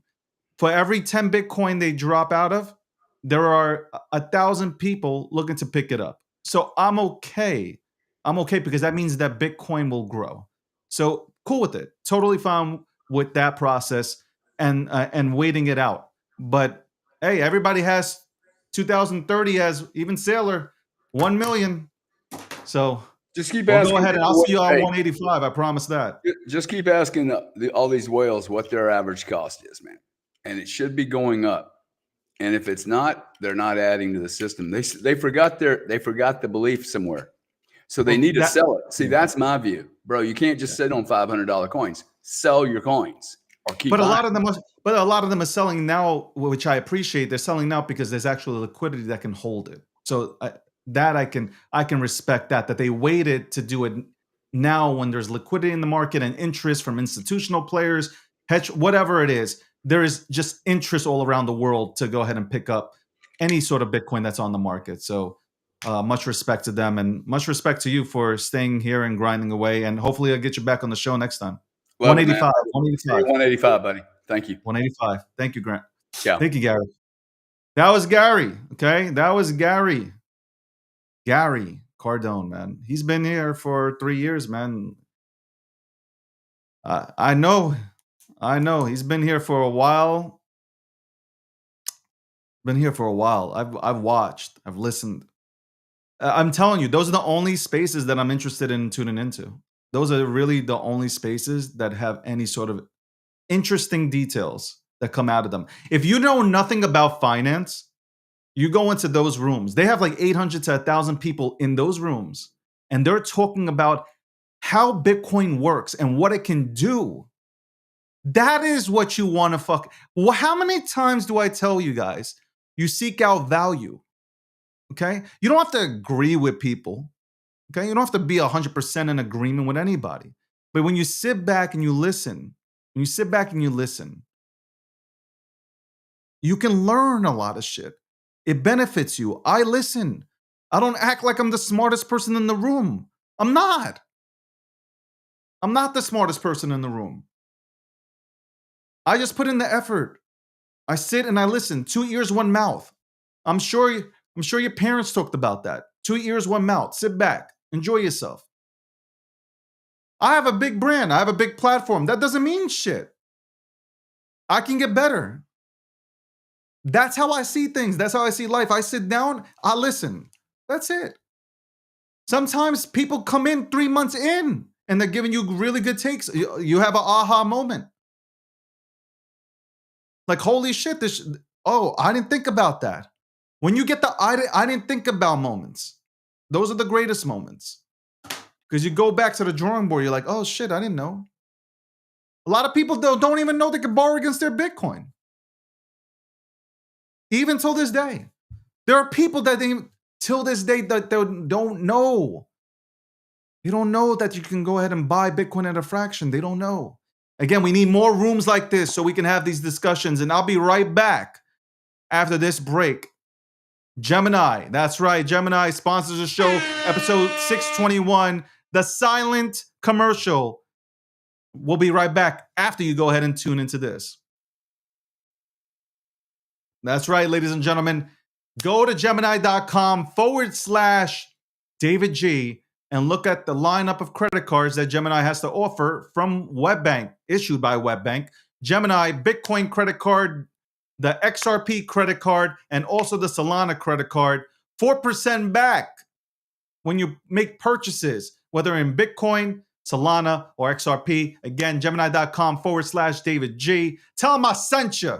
Speaker 1: For every 10 Bitcoin they drop out of, there are 1,000 people looking to pick it up. So I'm okay. I'm okay because that means that Bitcoin will grow. So cool with it. Totally fine with that process and waiting it out. But hey, everybody has 2030 as even Sailor 1 million. So
Speaker 2: just keep
Speaker 1: we'll
Speaker 2: asking.
Speaker 1: Go ahead and I'll see you on 185. I promise that.
Speaker 2: Just keep asking all these whales what their average cost is, man. And it should be going up. And if it's not, they're not adding to the system. They forgot the belief somewhere. So they need to sell it. See, that's my view, bro. You can't just sit on $500 coins. Sell your coins or keep.
Speaker 1: But a lot of them are selling now, which I appreciate. They're selling now because there's actually liquidity that can hold it. So that I can respect that they waited to do it now when there's liquidity in the market and interest from institutional players, whatever it is. There is just interest all around the world to go ahead and pick up any sort of Bitcoin that's on the market. So much respect to them and much respect to you for staying here and grinding away. And hopefully I'll get you back on the show next time. 185.
Speaker 2: 185, buddy. Thank you.
Speaker 1: 185. Thank you, Grant.
Speaker 2: Yeah.
Speaker 1: Thank you, Gary. That was Gary. Okay. That was Gary. Gary Cardone, man. He's been here for 3 years, man. I know. He's been here for a while. I've watched. I've listened. I'm telling you, those are the only spaces that I'm interested in tuning into. Those are really the only spaces that have any sort of interesting details that come out of them. If you know nothing about finance, you go into those rooms. They have like 800 to 1,000 people in those rooms, and they're talking about how Bitcoin works and what it can do. That is what you want to Well, how many times do I tell you guys? You seek out value. Okay? You don't have to agree with people. Okay? You don't have to be 100% in agreement with anybody. But when you sit back and you listen, you can learn a lot of shit. It benefits you. I listen. I don't act like I'm the smartest person in the room. I'm not. I'm not the smartest person in the room. I just put in the effort. I sit and I listen. 2 ears, 1 mouth. I'm sure your parents talked about that. 2 ears, 1 mouth. Sit back. Enjoy yourself. I have a big brand. I have a big platform. That doesn't mean shit. I can get better. That's how I see things. That's how I see life. I sit down, I listen. That's it. Sometimes people come in 3 months in and they're giving you really good takes. You have an aha moment. Like, holy shit, I didn't think about that. When you get the I didn't think about moments, those are the greatest moments. Because you go back to the drawing board, you're like, oh shit, I didn't know. A lot of people don't even know they can borrow against their Bitcoin. Even till this day. There are people that till this day that they don't know. They don't know that you can go ahead and buy Bitcoin at a fraction. They don't know. Again, we need more rooms like this so we can have these discussions. And I'll be right back after this break. Gemini, that's right. Gemini sponsors the show, episode 621, the silent commercial. We'll be right back after you go ahead and tune into this. That's right, ladies and gentlemen. Go to Gemini.com/David G and look at the lineup of credit cards that Gemini has to offer from WebBank, issued by WebBank. Gemini Bitcoin credit card, the XRP credit card, and also the Solana credit card, 4% back when you make purchases, whether in Bitcoin, Solana, or XRP. Again, Gemini.com/David G. Tell them I sent you.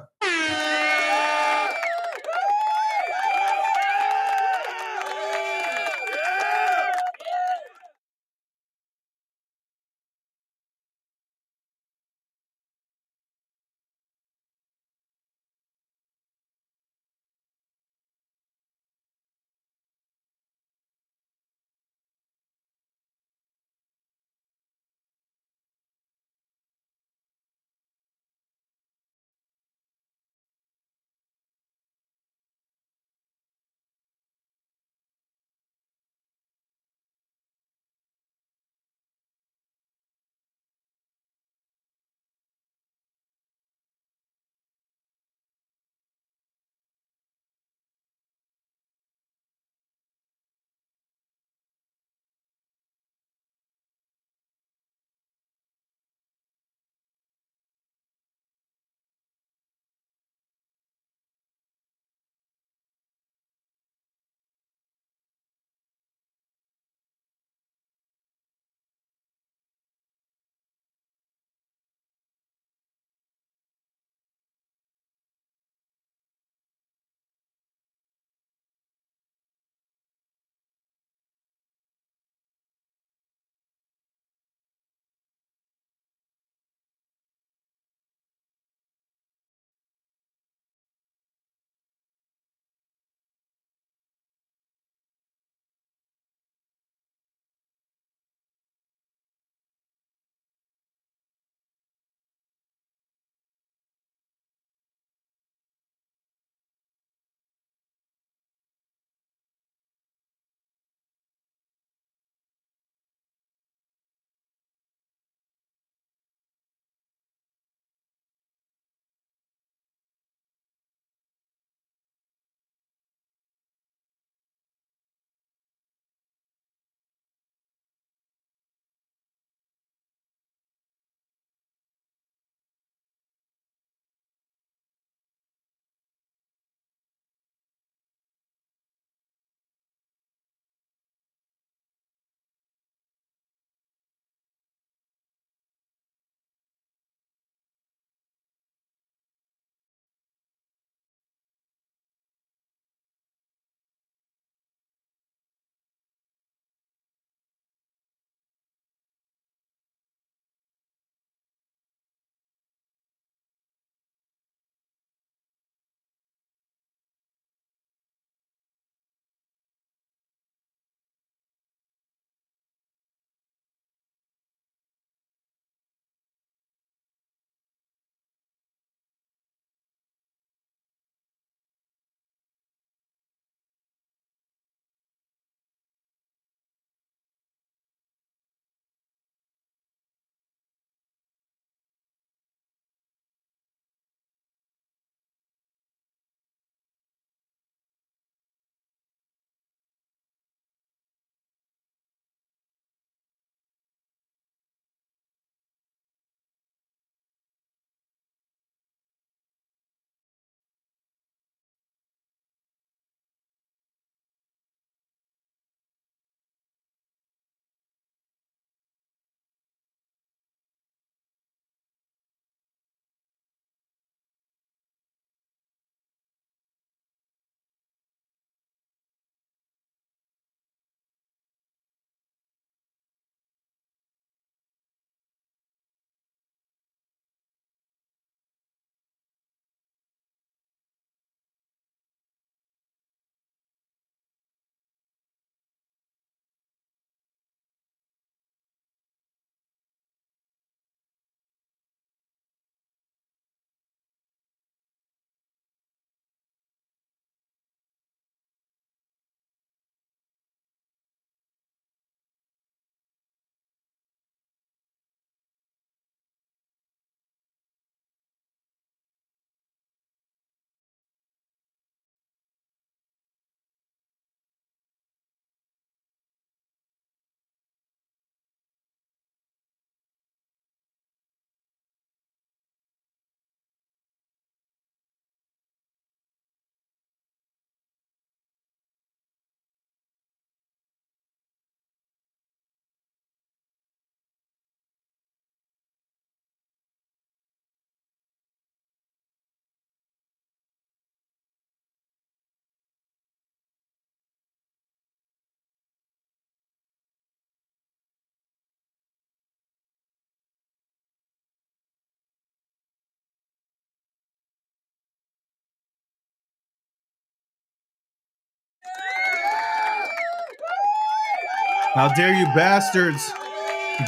Speaker 1: How dare you bastards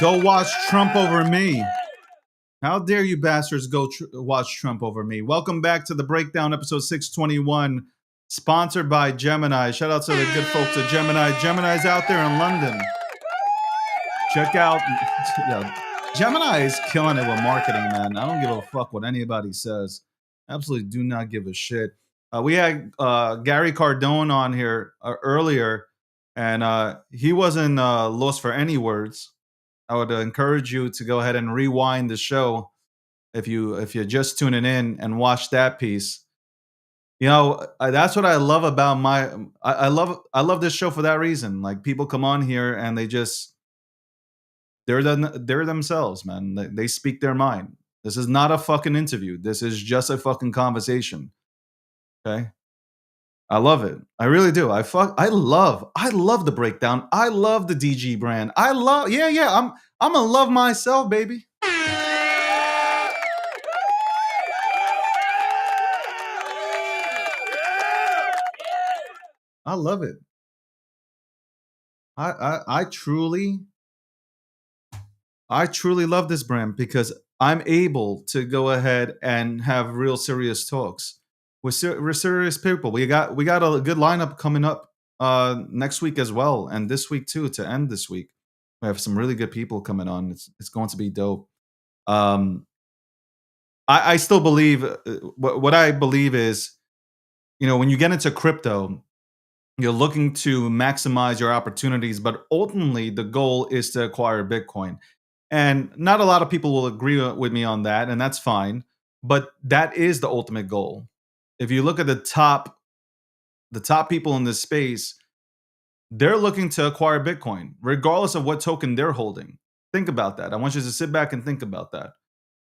Speaker 1: go watch Trump over me? How dare you bastards go watch Trump over me? Welcome back to the Breakdown, episode 621, sponsored by Gemini. Shout out to the good folks at Gemini. Gemini's out there in London. Check out, Gemini is killing it with marketing, man. I don't give a fuck what anybody says. Absolutely do not give a shit. We had Gary Cardone on here earlier, and he wasn't lost for any words. I would encourage you to go ahead and rewind the show if you're just tuning in and watch that piece. You know, that's what I love about I love this show for that reason. Like, people come on here and they're themselves, man. They speak their mind. This is not a fucking interview. This is just a fucking conversation. Okay? I love it. I really do. I love the Breakdown. I love the DG brand. I'm gonna love myself, baby. I love it. I truly love this brand because I'm able to go ahead and have real serious talks with serious people. We got a good lineup coming up next week as well, and this week too, to end this week. We have some really good people coming on. It's going to be dope. I still believe what I believe is, when you get into crypto, you're looking to maximize your opportunities, but ultimately the goal is to acquire Bitcoin. And not a lot of people will agree with me on that, and that's fine. But that is the ultimate goal. If you look at the top people in this space, they're looking to acquire Bitcoin, regardless of what token they're holding. Think about that. I want you to sit back and think about that.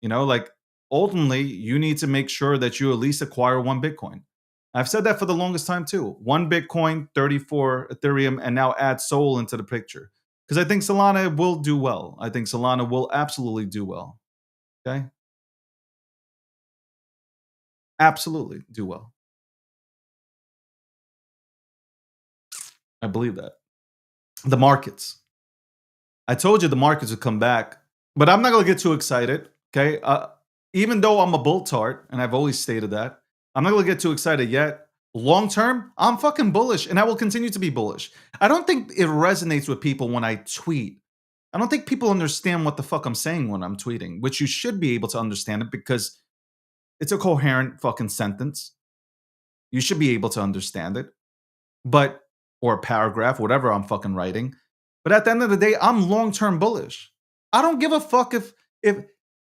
Speaker 1: Like, ultimately, you need to make sure that you at least acquire one Bitcoin. I've said that for the longest time too. One Bitcoin, 34 Ethereum, and now add Sol into the picture. Because I think Solana will do well. I think Solana will absolutely do well. Okay? Absolutely do well. I believe that. The markets. I told you the markets would come back, but I'm not going to get too excited. Okay? Even though I'm a bull tart, and I've always stated that, I'm not going to get too excited yet. Long term, I'm fucking bullish, and I will continue to be bullish. I don't think it resonates with people when I tweet. I don't think people understand what the fuck I'm saying when I'm tweeting, which you should be able to understand it because it's a coherent fucking sentence. You should be able to understand it, or a paragraph, whatever I'm fucking writing. But at the end of the day, I'm long term bullish. I don't give a fuck if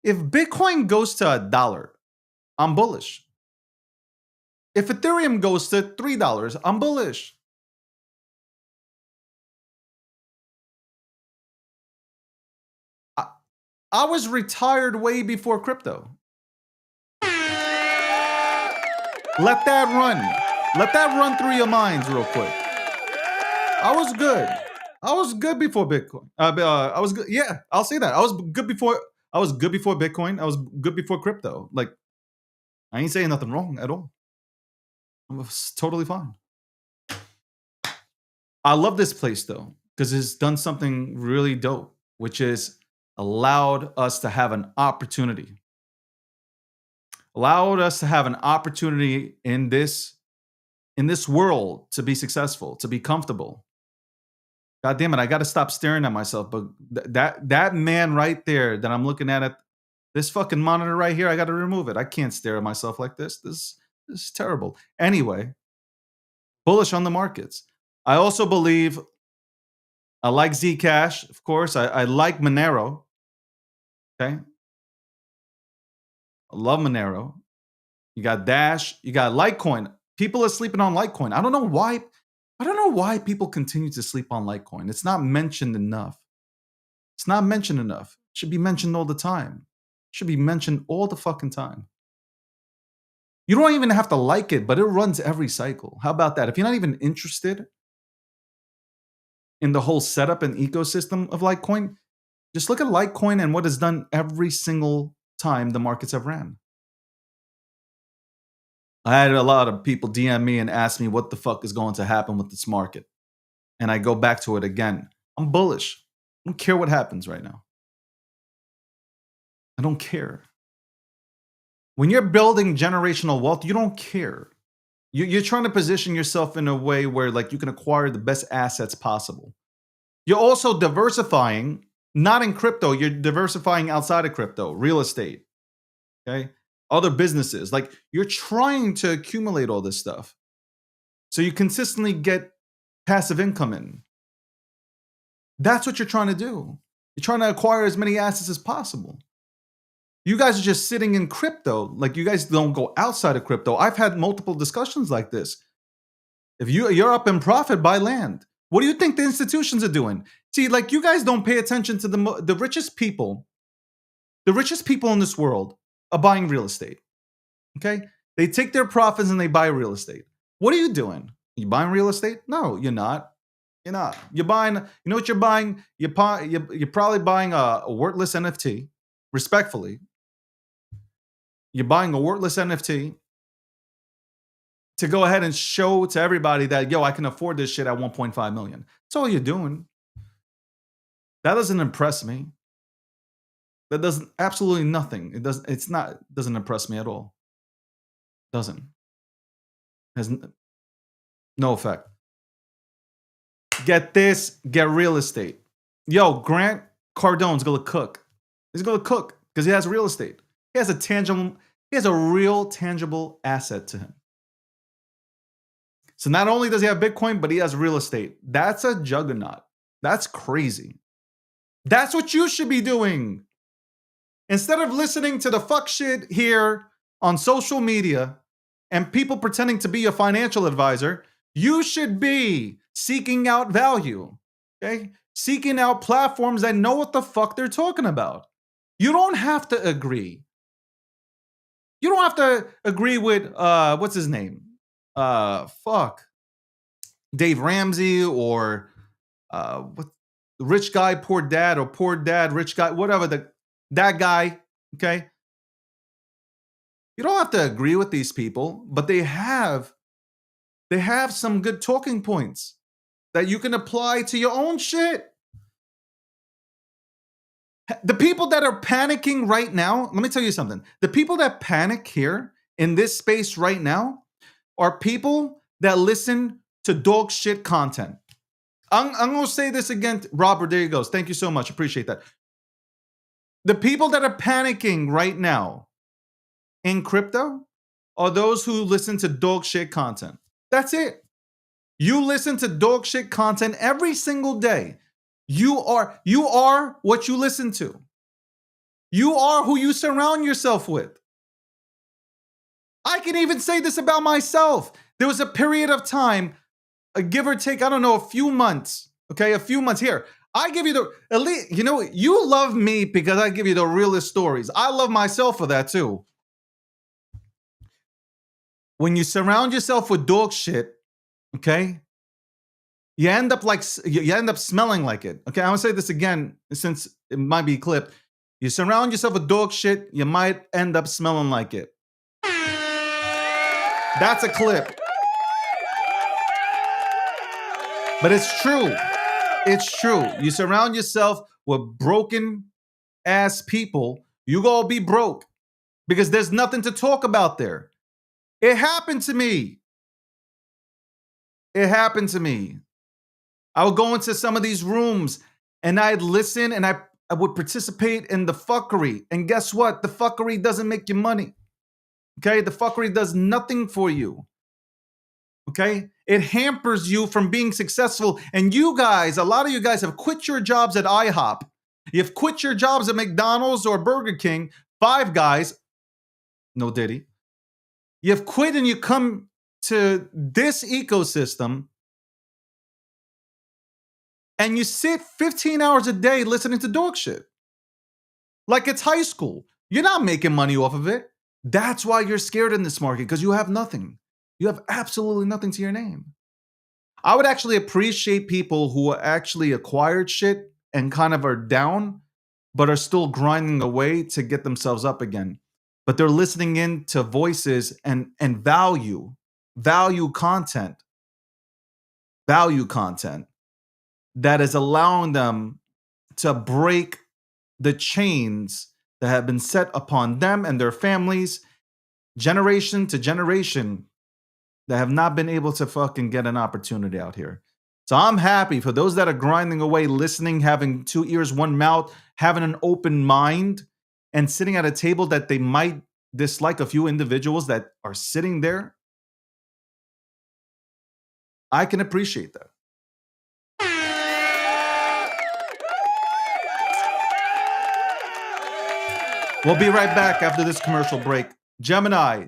Speaker 1: Bitcoin goes to $1, I'm bullish. If Ethereum goes to $3, I'm bullish. I was retired way before crypto. Let that run. Let that run through your minds real quick. I was good. I was good before Bitcoin. I was good. Yeah, I'll say that. I was good before Bitcoin. I was good before crypto. Like, I ain't saying nothing wrong at all. I was totally fine. I love this place though, because it's done something really dope, which is allowed us to have an opportunity. Allowed us to have an opportunity in this world to be successful, to be comfortable. God damn it, I got to stop staring at myself. But that man right there that I'm looking at this fucking monitor right here, I got to remove it. I can't stare at myself like this. This is terrible. Anyway, bullish on the markets. I also believe I like Zcash, of course. I like Monero. Okay. I love Monero. You got Dash. You got Litecoin. People are sleeping on Litecoin. I don't know why. I don't know why people continue to sleep on Litecoin. It's not mentioned enough. It's not mentioned enough. It should be mentioned all the time. It should be mentioned all the fucking time. You don't even have to like it, but it runs every cycle. How about that? If you're not even interested in the whole setup and ecosystem of Litecoin, just look at Litecoin and what it's done every single time the markets have ran. I had a lot of people DM me and ask me what the fuck is going to happen with this market. And I go back to it again. I'm bullish. I don't care what happens right now. I don't care. When you're building generational wealth, you don't care. You're trying to position yourself in a way where like you can acquire the best assets possible. You're also diversifying, not in crypto, you're diversifying outside of crypto, real estate, okay? Other businesses. Like you're trying to accumulate all this stuff. So you consistently get passive income in. That's what you're trying to do. You're trying to acquire as many assets as possible. You guys are just sitting in crypto. Like you guys don't go outside of crypto. I've had multiple discussions like this. If you're up in profit, buy land. What do you think the institutions are doing? See, like you guys don't pay attention to the richest people. The richest people in this world are buying real estate. Okay? They take their profits and they buy real estate. What are you doing? You buying real estate? No, you're not. You're not. You're buying, you know what you're buying? You're probably buying a worthless NFT, respectfully. You're buying a worthless NFT to go ahead and show to everybody that, yo, I can afford this shit at 1.5 million. That's all you're doing. That doesn't impress me. That does absolutely nothing. Doesn't impress me at all. Doesn't. Has no effect. Get this, get real estate. Yo, Grant Cardone's gonna cook. He's gonna cook because he has real estate. He has a real tangible asset to him. So not only does he have Bitcoin, but he has real estate. That's a juggernaut. That's crazy. That's what you should be doing. Instead of listening to the fuck shit here on social media and people pretending to be a financial advisor, you should be seeking out value, okay? Seeking out platforms that know what the fuck they're talking about. You don't have to agree. You don't have to agree with, what's his name? Dave Ramsey or what? Rich guy, poor dad, or poor dad, rich guy, whatever, that guy, okay? You don't have to agree with these people, but they have some good talking points that you can apply to your own shit. The people that are panicking right now, let me tell you something. The people that panic here in this space right now are people that listen to dog shit content. I'm going to say this again. Robert, there you go. Thank you so much. Appreciate that. The people that are panicking right now in crypto are those who listen to dog shit content. That's it. You listen to dog shit content every single day. You are what you listen to. You are who you surround yourself with. I can even say this about myself. There was a period of time, give or take, I don't know, a few months. Okay, a few months here. I give you at least, you love me because I give you the realest stories. I love myself for that too. When you surround yourself with dog shit, okay, you end up smelling like it. Okay, I'm gonna say this again since it might be clipped. You surround yourself with dog shit, you might end up smelling like it. That's a clip. But it's true. It's true. You surround yourself with broken ass people, you gonna be broke because there's nothing to talk about there. It happened to me. It happened to me. I would go into some of these rooms and I'd listen and I would participate in the fuckery. And guess what? The fuckery doesn't make you money. Okay? The fuckery does nothing for you. Okay? It hampers you from being successful. And you guys, a lot of you guys have quit your jobs at IHOP. You've quit your jobs at McDonald's or Burger King, Five Guys, no Diddy. You've quit and you come to this ecosystem and you sit 15 hours a day listening to dog shit. Like it's high school. You're not making money off of it. That's why you're scared in this market, because you have nothing. You have absolutely nothing to your name. I would actually appreciate people who actually acquired shit and kind of are down, but are still grinding away to get themselves up again. But they're listening in to voices and value content. Value content. that is allowing them to break the chains that have been set upon them and their families, generation to generation, that have not been able to fucking get an opportunity out here. So I'm happy for those that are grinding away, listening, having 2 ears, 1 mouth, having an open mind, and sitting at a table that they might dislike a few individuals that are sitting there. I can appreciate that. We'll be right back after this commercial break. Gemini.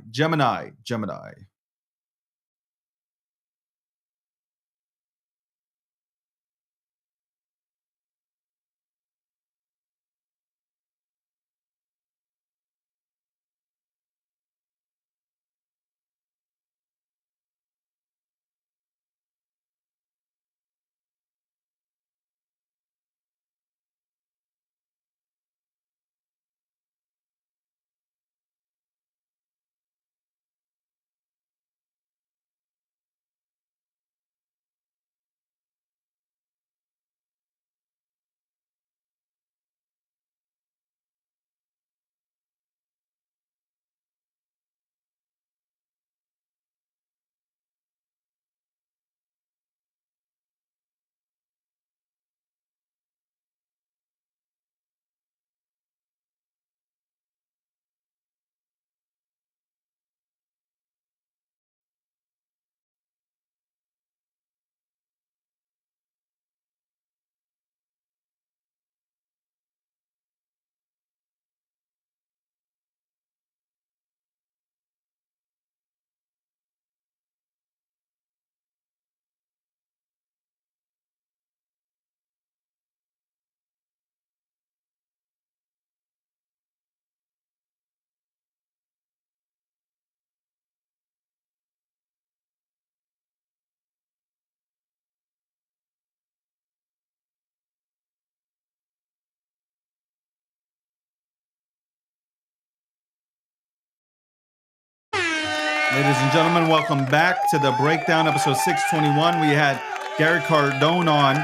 Speaker 1: Ladies and gentlemen, welcome back to the breakdown, episode 621. We had Gary Cardone on.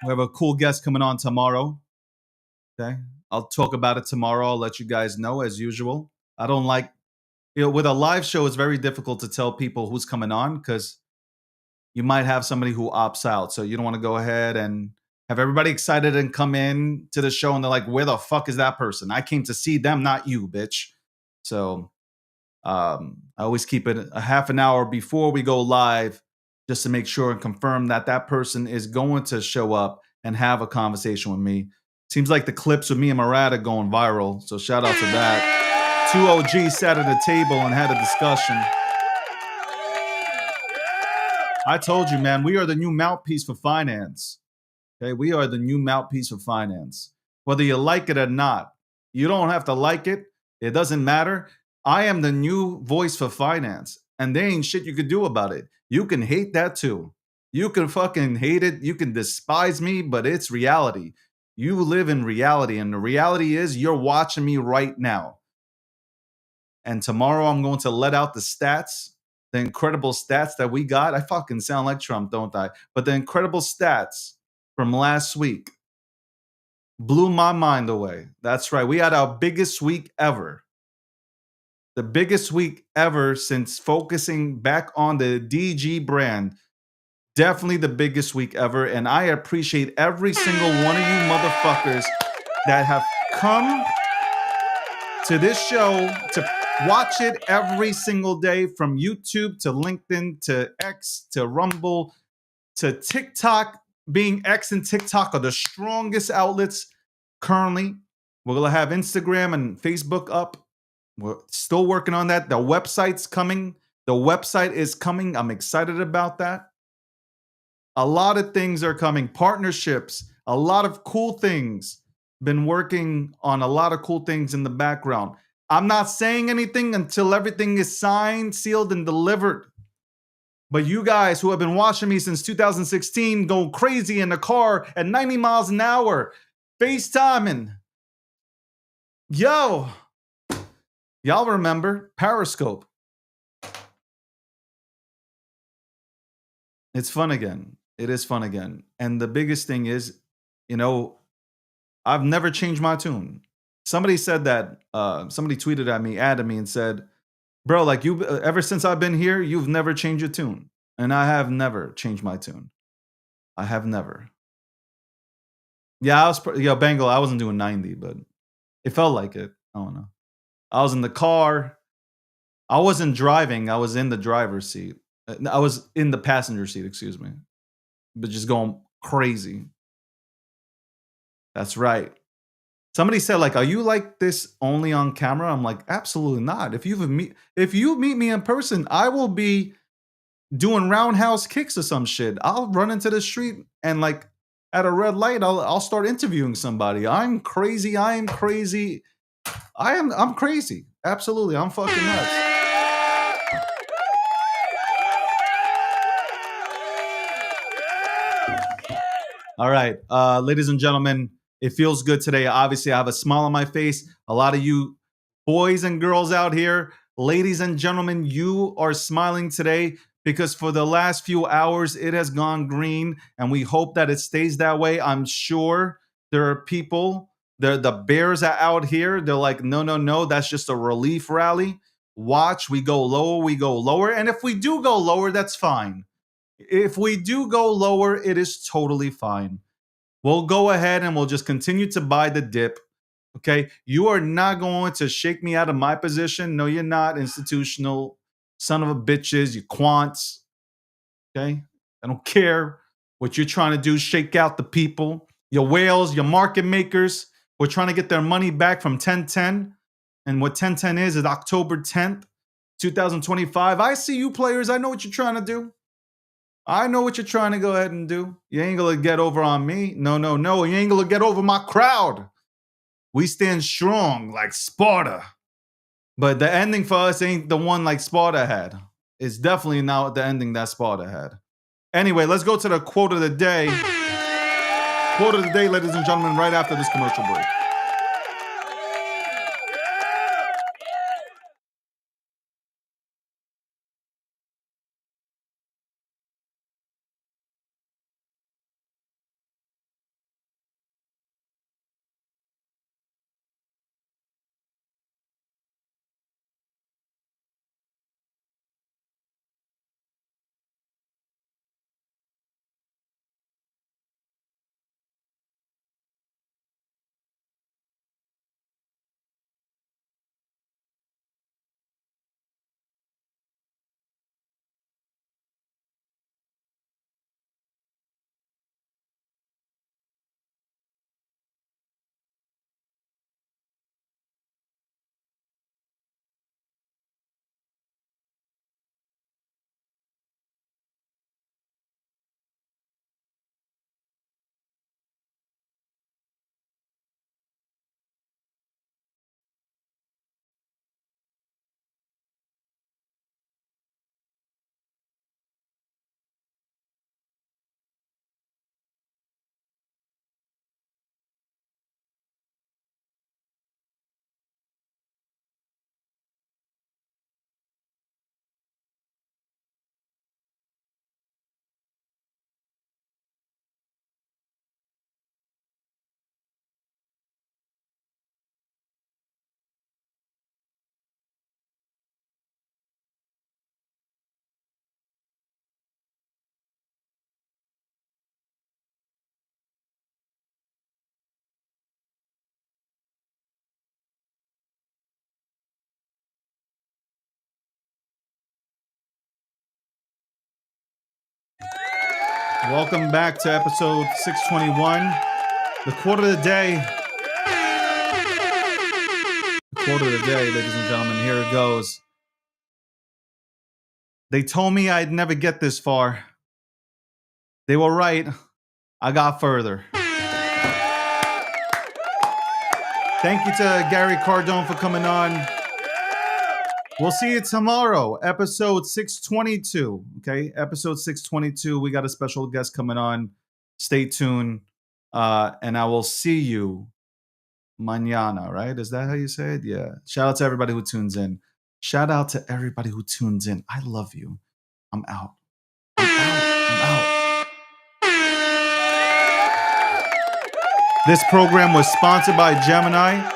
Speaker 1: We have a cool guest coming on tomorrow. Okay. I'll talk about it tomorrow. I'll let you guys know as usual. I don't like, with a live show, it's very difficult to tell people who's coming on because you might have somebody who opts out. So you don't want to go ahead and have everybody excited and come in to the show and they're like, where the fuck is that person? I came to see them, not you, bitch. So I always keep it a half an hour before we go live just to make sure and confirm that that person is going to show up and have a conversation with me. Seems like the clips with me and Murad are going viral. So shout out to that. 2 OGs sat at a table and had a discussion. I told you, man, we are the new mouthpiece for finance. Okay, we are the new mouthpiece for finance. Whether you like it or not, you don't have to like it. It doesn't matter. I am the new voice for finance, and there ain't shit you could do about it. You can hate that too. You can fucking hate it. You can despise me, but it's reality. You live in reality, and the reality is you're watching me right now. And tomorrow I'm going to let out the stats, the incredible stats that we got. I fucking sound like Trump, don't I? But the incredible stats from last week blew my mind away. That's right. We had our biggest week ever. The biggest week ever since focusing back on the DG brand. Definitely the biggest week ever. And I appreciate every single one of you motherfuckers that have come to this show to watch it every single day, from YouTube to LinkedIn to X to Rumble to TikTok. Being X and TikTok are the strongest outlets currently. We're going to have Instagram and Facebook up. We're still working on that. The website's coming. The website is coming. I'm excited about that. A lot of things are coming. Partnerships, a lot of cool things. Been working on a lot of cool things in the background. I'm not saying anything until everything is signed, sealed, and delivered. But you guys who have been watching me since 2016 go crazy in the car at 90 miles an hour, FaceTiming. Yo, y'all remember Periscope. It's fun again. It is fun again. And the biggest thing is, you know, I've never changed my tune. Somebody said that, somebody tweeted at me, added me, and said, "Bro, like you, ever since I've been here, you've never changed your tune." And I have never changed my tune. I have never. Yeah, yo, Bengal, I wasn't doing 90, but it felt like it. I don't know. I was in the car. I wasn't driving. I was in the driver's seat. I was in the passenger seat, excuse me, but just going crazy. That's right. Somebody said, like, "Are you like this only on camera?" I'm like, "Absolutely not. If you meet me in person, I will be doing roundhouse kicks or some shit. I'll run into the street and like at a red light, I'll start interviewing somebody. I'm crazy. I am crazy. I'm crazy. Absolutely. I'm fucking nuts." All right, ladies and gentlemen, it feels good today. Obviously, I have a smile on my face. A lot of you boys and girls out here, ladies and gentlemen, you are smiling today because for the last few hours, it has gone green, and we hope that it stays that way. I'm sure there are people, the bears are out here. They're like, no, no, no, that's just a relief rally. Watch, we go lower, we go lower. And if we do go lower, that's fine. If we do go lower, it is totally fine. We'll go ahead and we'll just continue to buy the dip. Okay. You are not going to shake me out of my position. No, you're not, institutional son of a bitches, you quants. Okay. I don't care what you're trying to do. Shake out the people, your whales, your market makers. We're trying to get their money back from 1010. And what 1010 is October 10th, 2025. I see you players. I know what you're trying to do. I know what you're trying to go ahead and do. You ain't gonna get over on me. No, no, no. You ain't gonna get over my crowd. We stand strong like Sparta. But the ending for us ain't the one like Sparta had. It's definitely not the ending that Sparta had. Anyway, let's go to the quote of the day. Quote of the day, ladies and gentlemen, right after this commercial break. Welcome back to episode 621. The quote of the day. The quote of the day, ladies and gentlemen. Here it goes. They told me I'd never get this far. They were right. I got further. Thank you to Gary Cardone for coming on. We'll see you tomorrow, episode 622. Okay, episode 622. We got a special guest coming on. Stay tuned. And I will see you mañana, right? Is that how you say it? Yeah. Shout out to everybody who tunes in. Shout out to everybody who tunes in. I love you. I'm out. I'm out. I'm out. This program was sponsored by Gemini.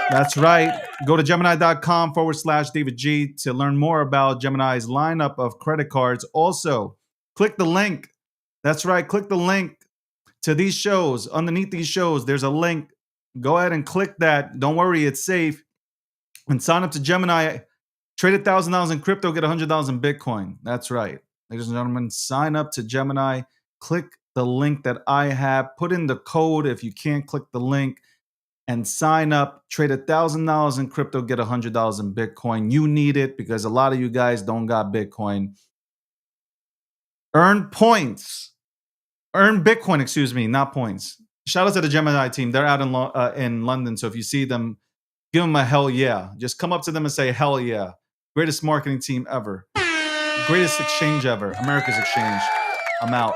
Speaker 1: That's right. Go to gemini.com/David G to learn more about Gemini's lineup of credit cards. Also, click the link. That's right. Click the link to these shows. Underneath these shows, there's a link. Go ahead and click that. Don't worry, it's safe. And sign up to Gemini. Trade $1,000 in crypto, get $100 in Bitcoin. That's right. Ladies and gentlemen, sign up to Gemini. Click the link that I have. Put in the code if you can't click the link. And sign up, trade $1,000 in crypto, get $100 in Bitcoin. You need it because a lot of you guys don't got Bitcoin. Earn points. Earn Bitcoin, excuse me, not points. Shout out to the Gemini team. They're out in London. So if you see them, give them a hell yeah. Just come up to them and say, hell yeah. Greatest marketing team ever. Greatest exchange ever. America's exchange. I'm out.